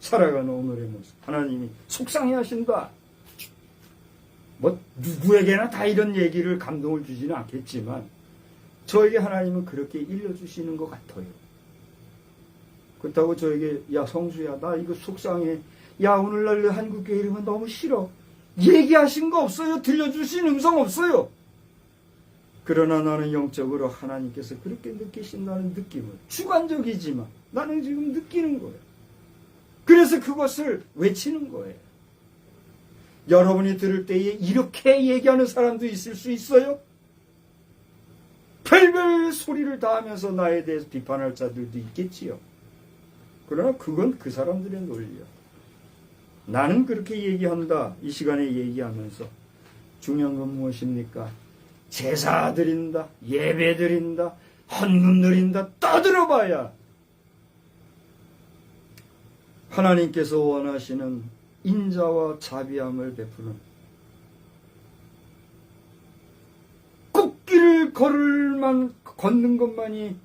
살아가는 오늘의 모습 하나님이 속상해하신다. 뭐 누구에게나 다 이런 얘기를 감동을 주지는 않겠지만 저에게 하나님은 그렇게 일러주시는 것 같아요. 그렇다고 저에게 야 성수야 나 이거 속상해. 야 오늘날 한국교회 이름은 너무 싫어. 얘기하신 거 없어요. 들려주신 음성 없어요. 그러나 나는 영적으로 하나님께서 그렇게 느끼신다는 느낌을 주관적이지만 나는 지금 느끼는 거예요. 그래서 그것을 외치는 거예요. 여러분이 들을 때에 이렇게 얘기하는 사람도 있을 수 있어요. 별별 소리를 다 하면서 나에 대해서 비판할 자들도 있겠지요. 그러나 그건 그 사람들의 논리야. 나는 그렇게 얘기한다. 이 시간에 얘기하면서 중요한 건 무엇입니까? 제사 드린다, 예배 드린다, 헌금 드린다 떠들어봐야 하나님께서 원하시는 인자와 자비함을 베푸는 꽃길을 걷는 것만이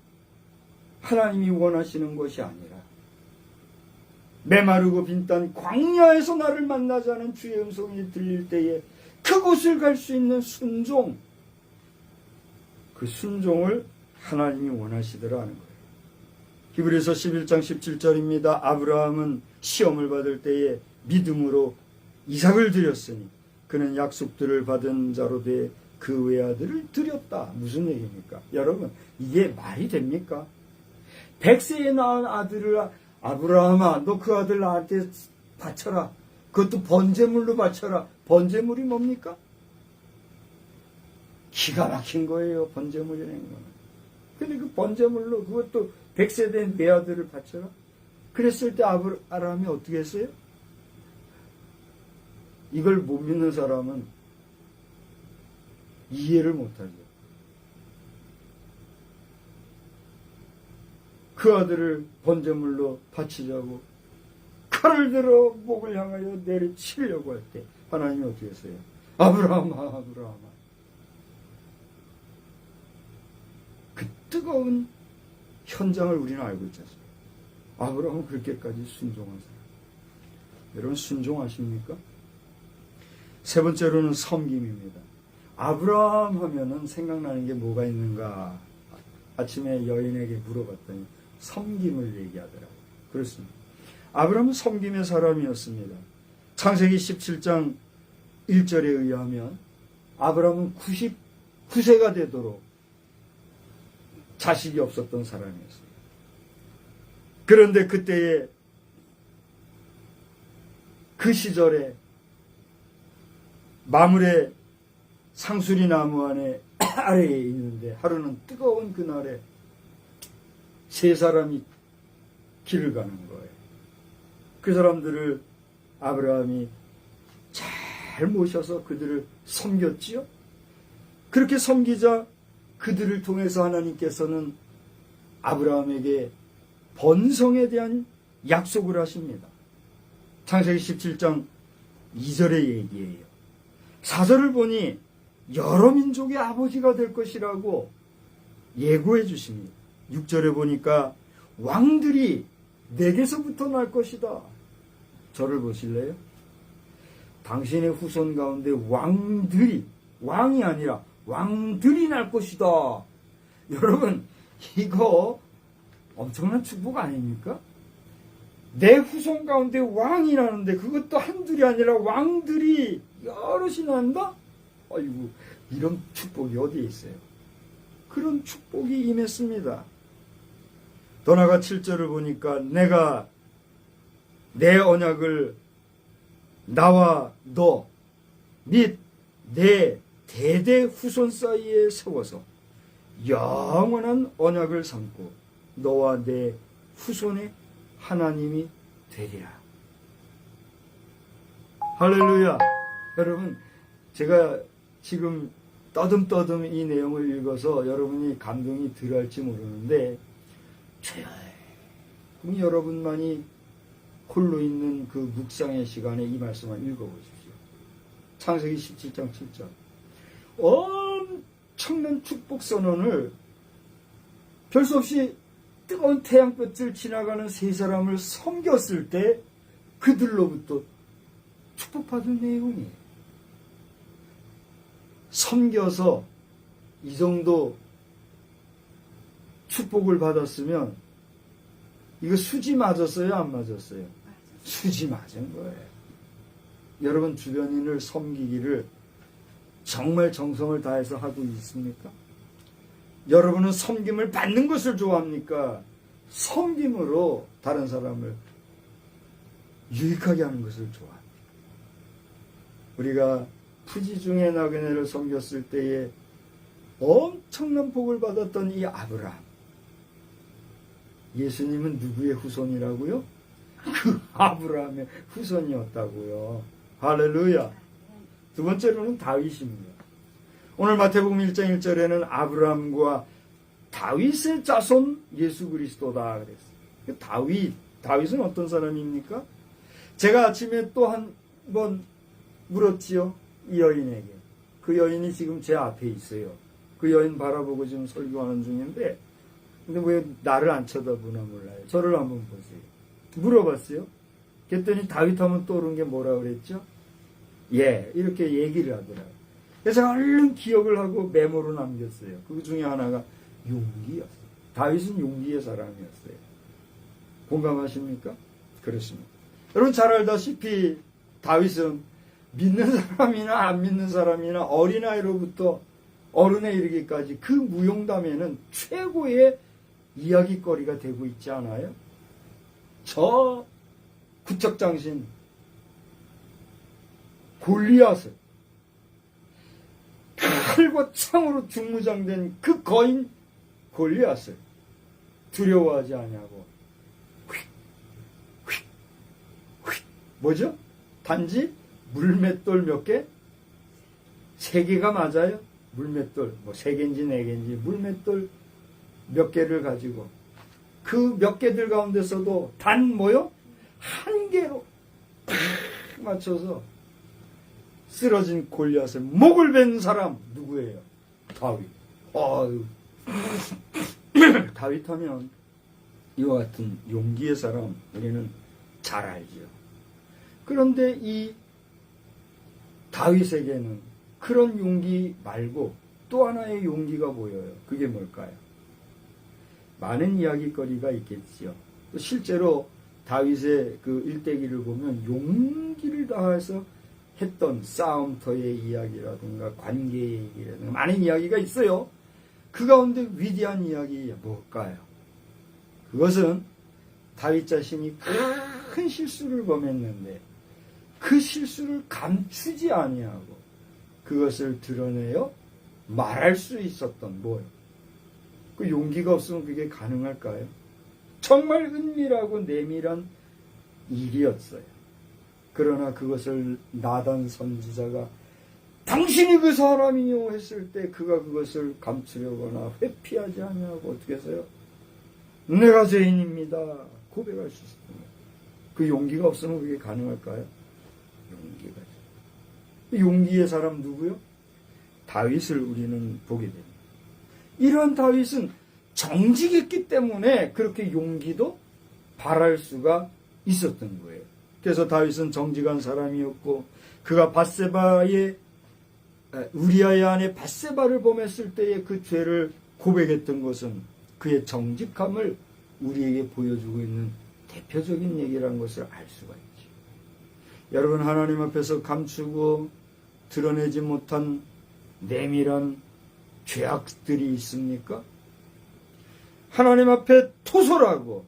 하나님이 원하시는 것이 아니라 메마르고 빈딴 광야에서 나를 만나지 않은 주의 음성이 들릴 때에 그곳을 갈 수 있는 순종, 그 순종을 하나님이 원하시더라는 거예요. 히브리서 11장 17절입니다. 아브라함은 시험을 받을 때에 믿음으로 이삭을 드렸으니 그는 약속들을 받은 자로 돼 그 외아들을 드렸다. 무슨 얘기입니까? 여러분, 이게 말이 됩니까? 100세에 낳은 아들을 아브라함아, 너 그 아들 나한테 바쳐라. 그것도 번제물로 바쳐라. 번제물이 뭡니까? 기가 막힌 거예요. 번제물이라는 거는. 근데 그 번제물로 그것도 100세 된 외아들을 바쳐라. 그랬을 때 아브라함이 어떻게 했어요? 이걸 못 믿는 사람은 이해를 못하죠. 그 아들을 번제물로 바치자고 칼을 들어 목을 향하여 내리치려고 할 때 하나님이 어떻게 했어요? 아브라함아, 아브라함아. 그 뜨거운 현장을 우리는 알고 있지 않습니까? 아브라함은 그렇게까지 순종한 사람. 여러분 순종하십니까? 세 번째로는 섬김입니다. 아브라함 하면은 생각나는 게 뭐가 있는가? 아침에 여인에게 물어봤더니 섬김을 얘기하더라고요. 그렇습니다. 아브라함은 섬김의 사람이었습니다. 창세기 17장 1절에 의하면 아브라함은 99세가 되도록 자식이 없었던 사람이었습니다. 그런데 그때에 그 시절에 마물의 상수리 나무 아래에 있는데 하루는 뜨거운 그날에 세 사람이 길을 가는 거예요. 그 사람들을 아브라함이 잘 모셔서 그들을 섬겼지요. 그렇게 섬기자 그들을 통해서 하나님께서는 아브라함에게 번성에 대한 약속을 하십니다. 창세기 17장 2절의 얘기예요. 4절을 보니 여러 민족의 아버지가 될 것이라고 예고해 주십니다. 6절에 보니까 왕들이 내게서부터 날 것이다. 저를 보실래요? 당신의 후손 가운데 왕들이, 왕이 아니라 왕들이 날 것이다. 여러분, 이거 엄청난 축복 아닙니까? 내 후손 가운데 왕이 나는데 그것도 한둘이 아니라 왕들이 여럿이 난다? 아이고, 이런 축복이 어디에 있어요? 그런 축복이 임했습니다. 더 나아가 7절을 보니까 내가 내 언약을 나와 너 및 내 대대 후손 사이에 세워서 영원한 언약을 삼고 너와 내 후손의 하나님이 되리라. 할렐루야. 여러분, 제가 지금 떠듬떠듬 이 내용을 읽어서 여러분이 감동이 덜할지 모르는데 조용히 여러분만이 홀로 있는 그 묵상의 시간에 이 말씀을 읽어보십시오. 창세기 17장 7절. 엄청난 축복 선언을 별 수 없이 뜨거운 태양볕을 지나가는 세 사람을 섬겼을 때 그들로부터 축복받은 내용이에요. 섬겨서 이 정도 축복을 받았으면 이거 수지 맞았어요? 안 맞았어요? 수지 맞은 거예요. 여러분 주변인을 섬기기를 정말 정성을 다해서 하고 있습니까? 여러분은 섬김을 받는 것을 좋아합니까? 섬김으로 다른 사람을 유익하게 하는 것을 좋아합니다. 우리가 부지중에 나그네를 섬겼을 때에 엄청난 복을 받았던 이 아브라함. 예수님은 누구의 후손이라고요? 그 아브라함의 후손이었다고요. 할렐루야. 두 번째로는 다윗입니다. 오늘 마태복음 1장 1절에는 아브라함과 다윗의 자손 예수 그리스도다 그랬어요. 다윗은 어떤 사람입니까? 제가 아침에 또 한 번 물었지요. 이 여인에게. 그 여인이 지금 제 앞에 있어요. 그 여인 바라보고 지금 설교하는 중인데 근데 왜 나를 안 쳐다보나 몰라요. 저를 한번 보세요. 물어봤어요. 그랬더니 다윗 하면 떠오른 게 뭐라 그랬죠? 예, 이렇게 얘기를 하더라고요. 그래서 얼른 기억을 하고 메모로 남겼어요. 그 중에 하나가 용기였어요. 다윗은 용기의 사람이었어요. 공감하십니까? 그렇습니다. 여러분 잘 알다시피 다윗은 믿는 사람이나 안 믿는 사람이나 어린아이로부터 어른에 이르기까지 그 무용담에는 최고의 이야기거리가 되고 있지 않아요? 저 구척장신 골리앗을 칼과 창으로 중무장된 그 거인 골리앗을 두려워하지 않냐고. 뭐죠? 단지 물맷돌 몇 개? 3개가 맞아요? 물맷돌 뭐 3개인지 4개인지 물맷돌 몇 개를 가지고 그 몇 개들 가운데서도 단 뭐요? 한 개로 팍 맞춰서 쓰러진 골리앗의 목을 벤 사람 누구예요? 다윗. 아유. 다윗 하면 이와 같은 용기의 사람 우리는 잘 알죠. 그런데 이 다윗에게는 그런 용기 말고 또 하나의 용기가 보여요. 그게 뭘까요? 많은 이야기거리가 있겠지요. 또 실제로 다윗의 그 일대기를 보면 용기를 다해서 했던 싸움터의 이야기라든가 관계의 얘기라든가 많은 이야기가 있어요. 그 가운데 위대한 이야기 뭘까요? 그것은 다윗 자신이 큰 실수를 범했는데 그 실수를 감추지 아니하고 그것을 드러내어 말할 수 있었던 뭐예요? 그 용기가 없으면 그게 가능할까요? 정말 은밀하고 내밀한 일이었어요. 그러나 그것을 나단 선지자가 당신이 그 사람이요 했을 때 그가 그것을 감추려거나 회피하지 않냐고 어떻게 해서요? 내가 죄인입니다. 고백할 수 있습니다. 그 용기가 없으면 그게 가능할까요? 용기가. 용기의 사람 누구요? 다윗을 우리는 보게 됩니다. 이러한 다윗은 정직했기 때문에 그렇게 용기도 발할 수가 있었던 거예요. 그래서 다윗은 정직한 사람이었고 그가 밧세바의 우리아의 아내 밧세바를 범했을 때의 그 죄를 고백했던 것은 그의 정직함을 우리에게 보여주고 있는 대표적인 얘기라는 것을 알 수가 있죠. 여러분 하나님 앞에서 감추고 드러내지 못한 내밀한 죄악들이 있습니까? 하나님 앞에 토설하고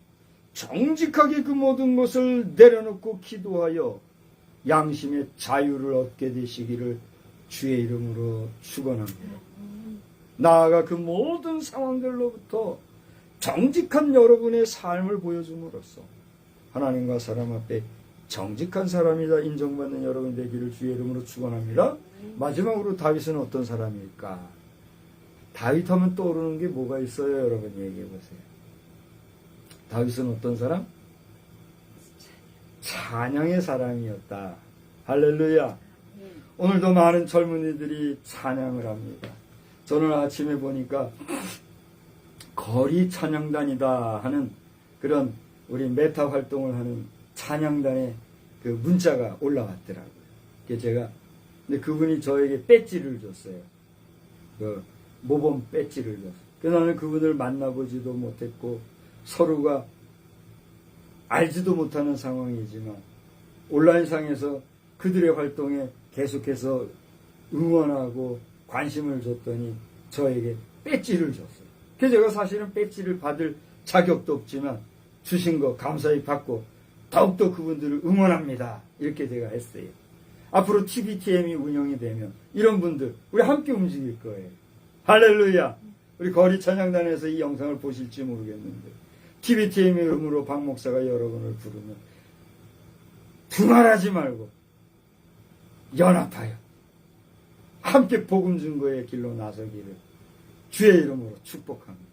정직하게 그 모든 것을 내려놓고 기도하여 양심의 자유를 얻게 되시기를 주의 이름으로 축원합니다. 나아가 그 모든 상황들로부터 정직한 여러분의 삶을 보여줌으로써 하나님과 사람 앞에 정직한 사람이다 인정받는 여러분 되기를 주의 이름으로 축원합니다. 마지막으로 다윗은 어떤 사람일까? 다윗 하면 떠오르는 게 뭐가 있어요? 여러분 얘기해 보세요. 다윗은 어떤 사람? 찬양의 사람이었다. 할렐루야. 오늘도 많은 젊은이들이 찬양을 합니다. 저는 아침에 보니까 거리 찬양단이다 하는 그런 우리 메타 활동을 하는 찬양단의 그 문자가 올라왔더라고요. 그래서 근데 그분이 저에게 배지를 줬어요. 그 모범 배지를 줬어요. 그래서 나는 그분을 만나보지도 못했고 서로가 알지도 못하는 상황이지만 온라인상에서 그들의 활동에 계속해서 응원하고 관심을 줬더니 저에게 배지를 줬어요. 그래서 제가 사실은 배지를 받을 자격도 없지만 주신 거 감사히 받고 더욱더 그분들을 응원합니다. 이렇게 제가 했어요. 앞으로 TBTM이 운영이 되면 이런 분들 우리 함께 움직일 거예요. 할렐루야. 우리 거리 찬양단에서 이 영상을 보실지 모르겠는데 TBTM의 이름으로 박 목사가 여러분을 부르면 두말하지 말고 연합하여 함께 복음 증거의 길로 나서기를 주의 이름으로 축복합니다.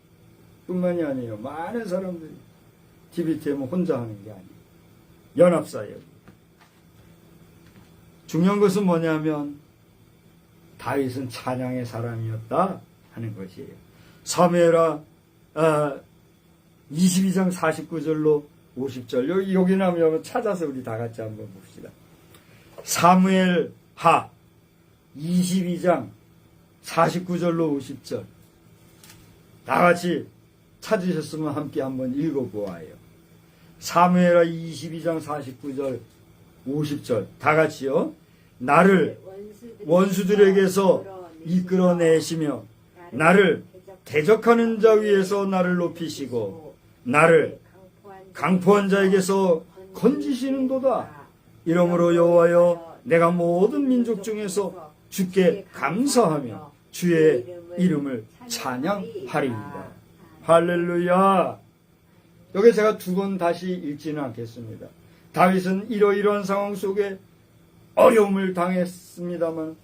뿐만이 아니에요. 많은 사람들이 TBTM은 혼자 하는 게 아니에요. 연합사예요. 중요한 것은 뭐냐면 다윗은 찬양의 사람이었다 하는 것이에요. 사무엘하 22장 49절로 50절. 여기 나면 찾아서 우리 다 같이 한번 봅시다. 사무엘 하 22장 49절로 50절. 다 같이 찾으셨으면 함께 한번 읽어보아요. 사무엘하 22장 49절 50절. 다 같이요. 나를 원수들에게서 이끌어내시며 나를 대적하는 자 위에서 나를 높이시고 나를 강포한 자에게서 건지시는도다. 이러므로 여호와여 내가 모든 민족 중에서 주께 감사하며 주의 이름을 찬양하리이다. 할렐루야. 여기 제가 두 번 다시 읽지는 않겠습니다. 다윗은 이러이러한 상황 속에 어려움을 당했습니다만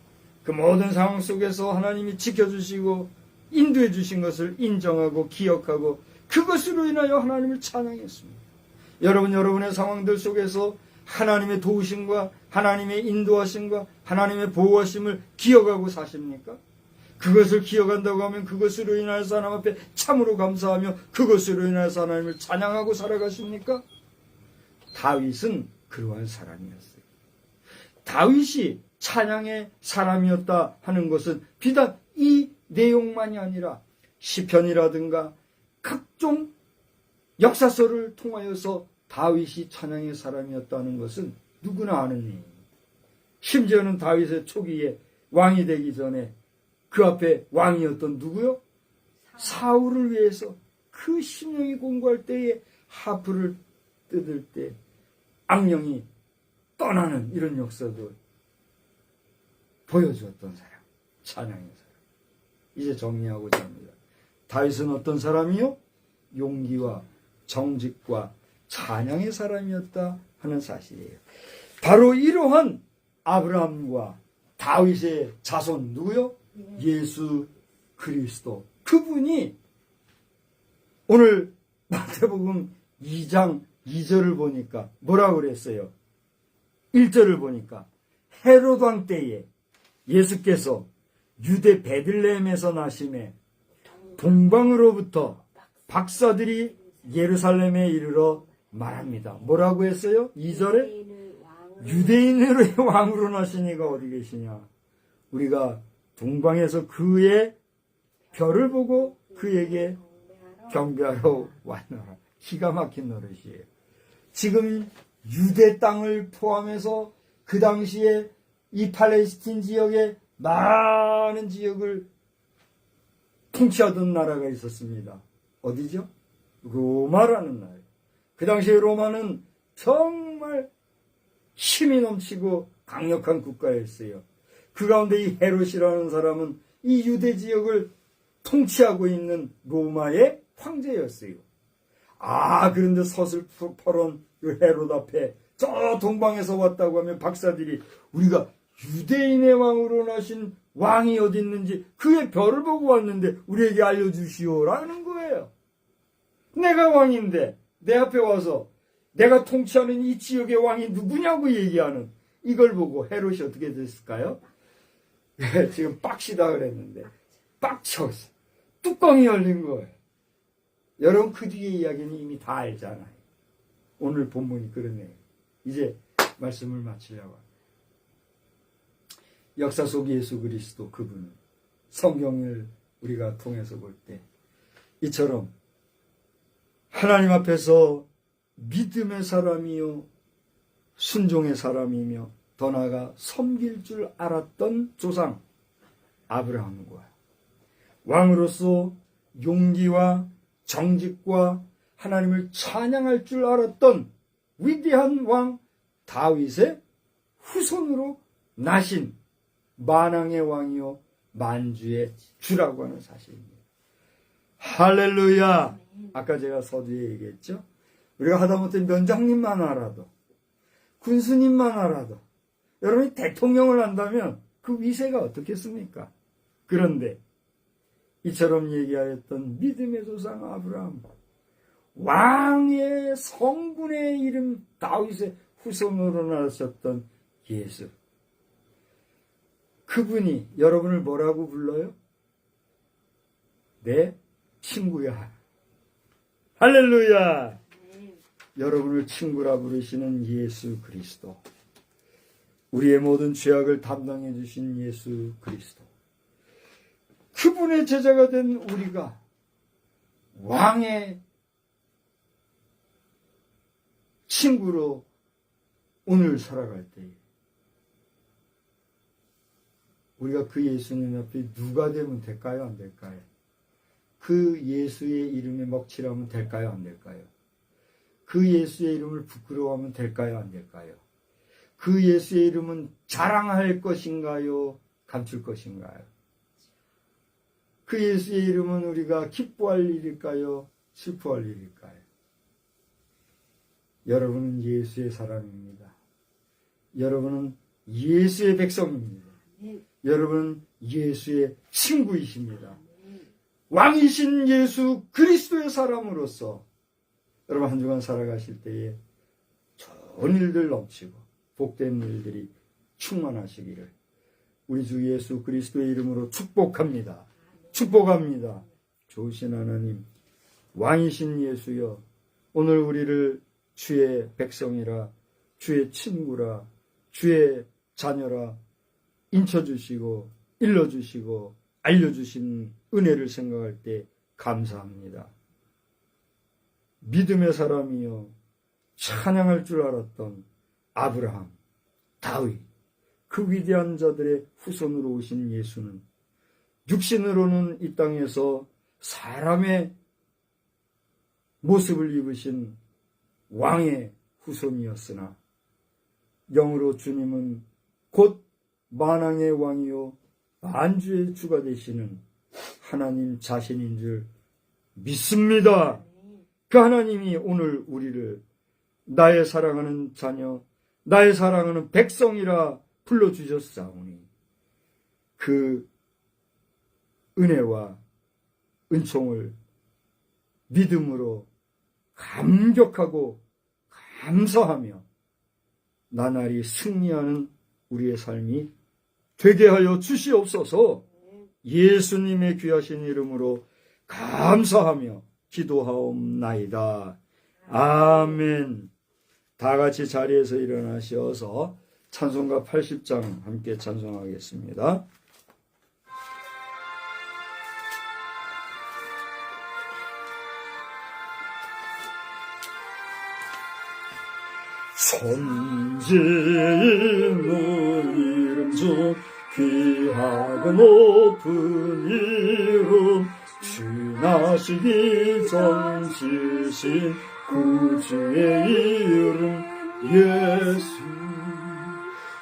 그 모든 상황 속에서 하나님이 지켜주시고 인도해 주신 것을 인정하고 기억하고 그것으로 인하여 하나님을 찬양했습니다. 여러분의 상황들 속에서 하나님의 도우심과 하나님의 인도하심과 하나님의 보호하심을 기억하고 사십니까? 그것을 기억한다고 하면 그것으로 인하여서 하나님 앞에 참으로 감사하며 그것으로 인하여서 하나님을 찬양하고 살아가십니까? 다윗은 그러한 사람이었어요. 다윗이 찬양의 사람이었다 하는 것은 비단 이 내용만이 아니라 시편이라든가 각종 역사서를 통하여서 다윗이 찬양의 사람이었다는 것은 누구나 아는 일입니다. 심지어는 다윗의 초기에 왕이 되기 전에 그 앞에 왕이었던 누구요? 사울을 위해서 그 심령이 공고할 때에 하프를 뜯을 때 악령이 떠나는 이런 역사도 보여주었던 사람, 찬양의 사람. 이제 정리하고자 합니다. 다윗은 어떤 사람이요? 용기와 정직과 찬양의 사람이었다 하는 사실이에요. 바로 이러한 아브라함과 다윗의 자손 누구요? 예수 그리스도. 그분이 오늘 마태복음 2장 2절을 보니까 뭐라고 그랬어요? 1절을 보니까 헤롯 왕 때에 예수께서 유대 베들레헴에서 나심에 동방으로부터 박사들이 예루살렘에 이르러 말합니다. 뭐라고 했어요? 2절에 유대인으로의 왕으로 나신 이가 어디 계시냐? 우리가 동방에서 그의 별을 보고 그에게 경배하러 왔노라. 기가 막힌 노릇이에요. 지금 유대 땅을 포함해서 그 당시에 이 팔레스틴 지역에 많은 지역을 통치하던 나라가 있었습니다. 어디죠? 로마라는 나라예요. 그 당시에 로마는 정말 힘이 넘치고 강력한 국가였어요. 그 가운데 이 헤롯이라는 사람은 이 유대 지역을 통치하고 있는 로마의 황제였어요. 그런데 서슬퍼런 그 헤롯 앞에 저 동방에서 왔다고 하면 박사들이 우리가 유대인의 왕으로 나신 왕이 어디 있는지 그의 별을 보고 왔는데 우리에게 알려주시오라는 거예요. 내가 왕인데 내 앞에 와서 내가 통치하는 이 지역의 왕이 누구냐고 얘기하는 이걸 보고 헤롯이 어떻게 됐을까요? 지금 빡시다 그랬는데 빡쳤어. 뚜껑이 열린 거예요. 여러분 그 뒤의 이야기는 이미 다 알잖아요. 오늘 본문이 그러네요. 이제 말씀을 마치려고 합니다. 역사 속 예수 그리스도 그분은 성경을 우리가 통해서 볼 때 이처럼 하나님 앞에서 믿음의 사람이요 순종의 사람이며 더 나아가 섬길 줄 알았던 조상 아브라함과 왕으로서 용기와 정직과 하나님을 찬양할 줄 알았던 위대한 왕 다윗의 후손으로 나신 만왕의 왕이요 만주의 주라고 하는 사실입니다. 할렐루야. 아까 제가 서두에 얘기했죠. 우리가 하다못해 면장님만 알아도 군수님만 알아도 여러분이 대통령을 한다면 그 위세가 어떻겠습니까? 그런데 이처럼 얘기하였던 믿음의 조상 아브라함, 왕의 성군의 이름 다윗의 후손으로 나셨던 예수, 그분이 여러분을 뭐라고 불러요? 내 친구야. 할렐루야. 여러분을 친구라 부르시는 예수 그리스도, 우리의 모든 죄악을 담당해 주신 예수 그리스도, 그분의 제자가 된 우리가 왕의 친구로 오늘 살아갈 때 우리가 그 예수님 앞에 누가 되면 될까요? 안 될까요? 그 예수의 이름에 먹칠하면 될까요? 안 될까요? 그 예수의 이름을 부끄러워하면 될까요? 안 될까요? 그 예수의 이름은 자랑할 것인가요? 감출 것인가요? 그 예수의 이름은 우리가 기뻐할 일일까요? 슬퍼할 일일까요? 여러분은 예수의 사람입니다. 여러분은 예수의 백성입니다. 여러분은 예수의 친구이십니다. 왕이신 예수 그리스도의 사람으로서 여러분 한 주간 살아가실 때에 좋은 일들 넘치고 복된 일들이 충만하시기를 우리 주 예수 그리스도의 이름으로 축복합니다. 축복합니다. 좋으신 하나님, 왕이신 예수여, 오늘 우리를 주의 백성이라, 주의 친구라, 주의 자녀라 인쳐주시고 일러주시고 알려주신 은혜를 생각할 때 감사합니다. 믿음의 사람이요 찬양할 줄 알았던 아브라함, 다윗, 그 위대한 자들의 후손으로 오신 예수는 육신으로는 이 땅에서 사람의 모습을 입으신 왕의 후손이었으나 영으로 주님은 곧 만왕의 왕이요 만주의 주가 되시는 하나님 자신인 줄 믿습니다. 그 하나님이 오늘 우리를 나의 사랑하는 자녀, 나의 사랑하는 백성이라 불러주셨사오니 그 은혜와 은총을 믿음으로 감격하고 감사하며 나날이 승리하는 우리의 삶이 되게 하여 주시옵소서. 예수님의 귀하신 이름으로 감사하며 기도하옵나이다. 아멘. 다 같이 자리에서 일어나셔서 찬송가 80장 함께 찬송하겠습니다. 선지의 이름 중 귀하고 높은 이름, 주나시기 전 지신 구주의 이름 예수.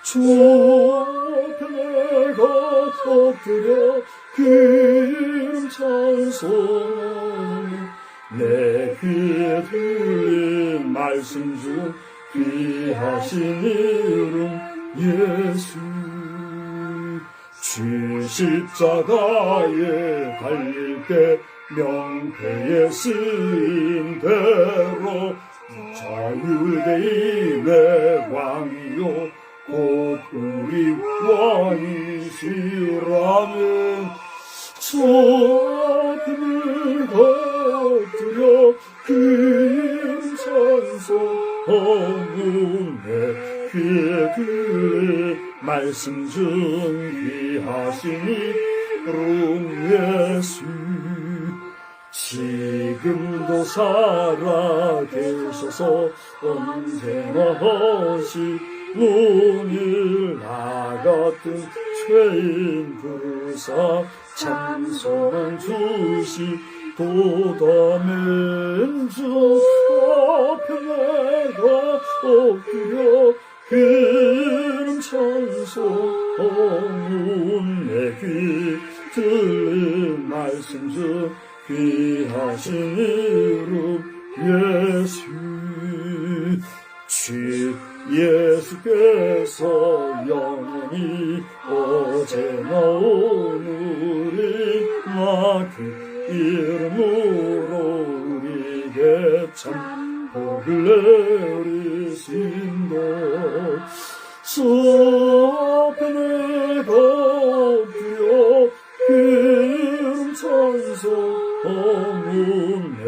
주 앞에 내가 엎드려 그 이름 찬송하니 내 귀에 들린 말씀 중 귀하신 이름 예수. 주 십자가에 달릴 때 명패에 쓰인 대로 자유대인의 왕이요 곧 우리 왕이시라면 저 앞을 엎드려 그 이름 찬송하는 내 귀에 들린 말씀 중 귀하시니 이름 예수. 지금도 살아계셔서 언제나 하시오니 나 같은 죄인 부르사 찬송한 주시도다면 주 앞에 내가 엎드려 그 이름 찬송하는 내 귀 들린 말씀 중 귀하신 이름 예수. 주 예수께서 영원히 어제나 오늘이 나 그 이름으로 우리에게 참 복을 내리신다. 주 앞에 내가 엎드려 그 이름 찬송하는 내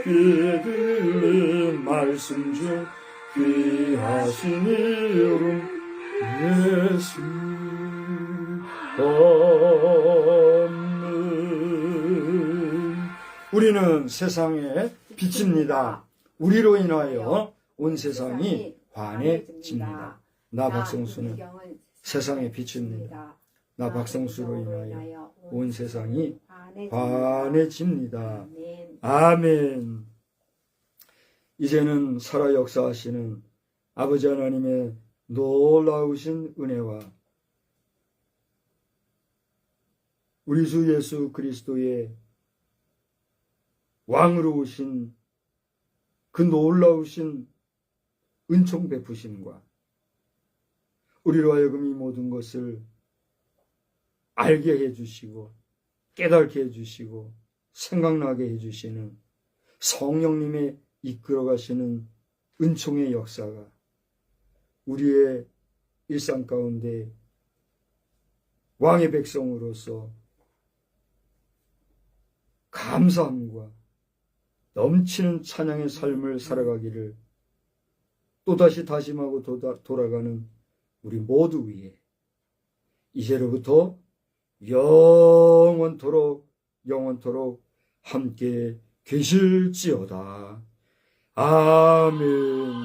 귀에 들린 말씀 중 귀하신 이름 예수 없는. 우리는 세상의 빛입니다. 우리로 인하여 온 세상이 환해집니다. 나 박성수는 세상의 빛입니다. 나 박성수로 인하여 온 세상이 환해집니다. 아멘. 이제는 살아 역사하시는 아버지 하나님의 놀라우신 은혜와 우리 주 예수 그리스도의 왕으로 오신 그 놀라우신 은총 베푸심과 우리로 하여금 이 모든 것을 알게 해주시고 깨닫게 해주시고 생각나게 해주시는 성령님의 이끌어가시는 은총의 역사가 우리의 일상 가운데 왕의 백성으로서 감사함과 넘치는 찬양의 삶을 살아가기를 또다시 다짐하고 돌아가는 우리 모두 위에 이제로부터 영원토록 함께 계실지어다. 아멘.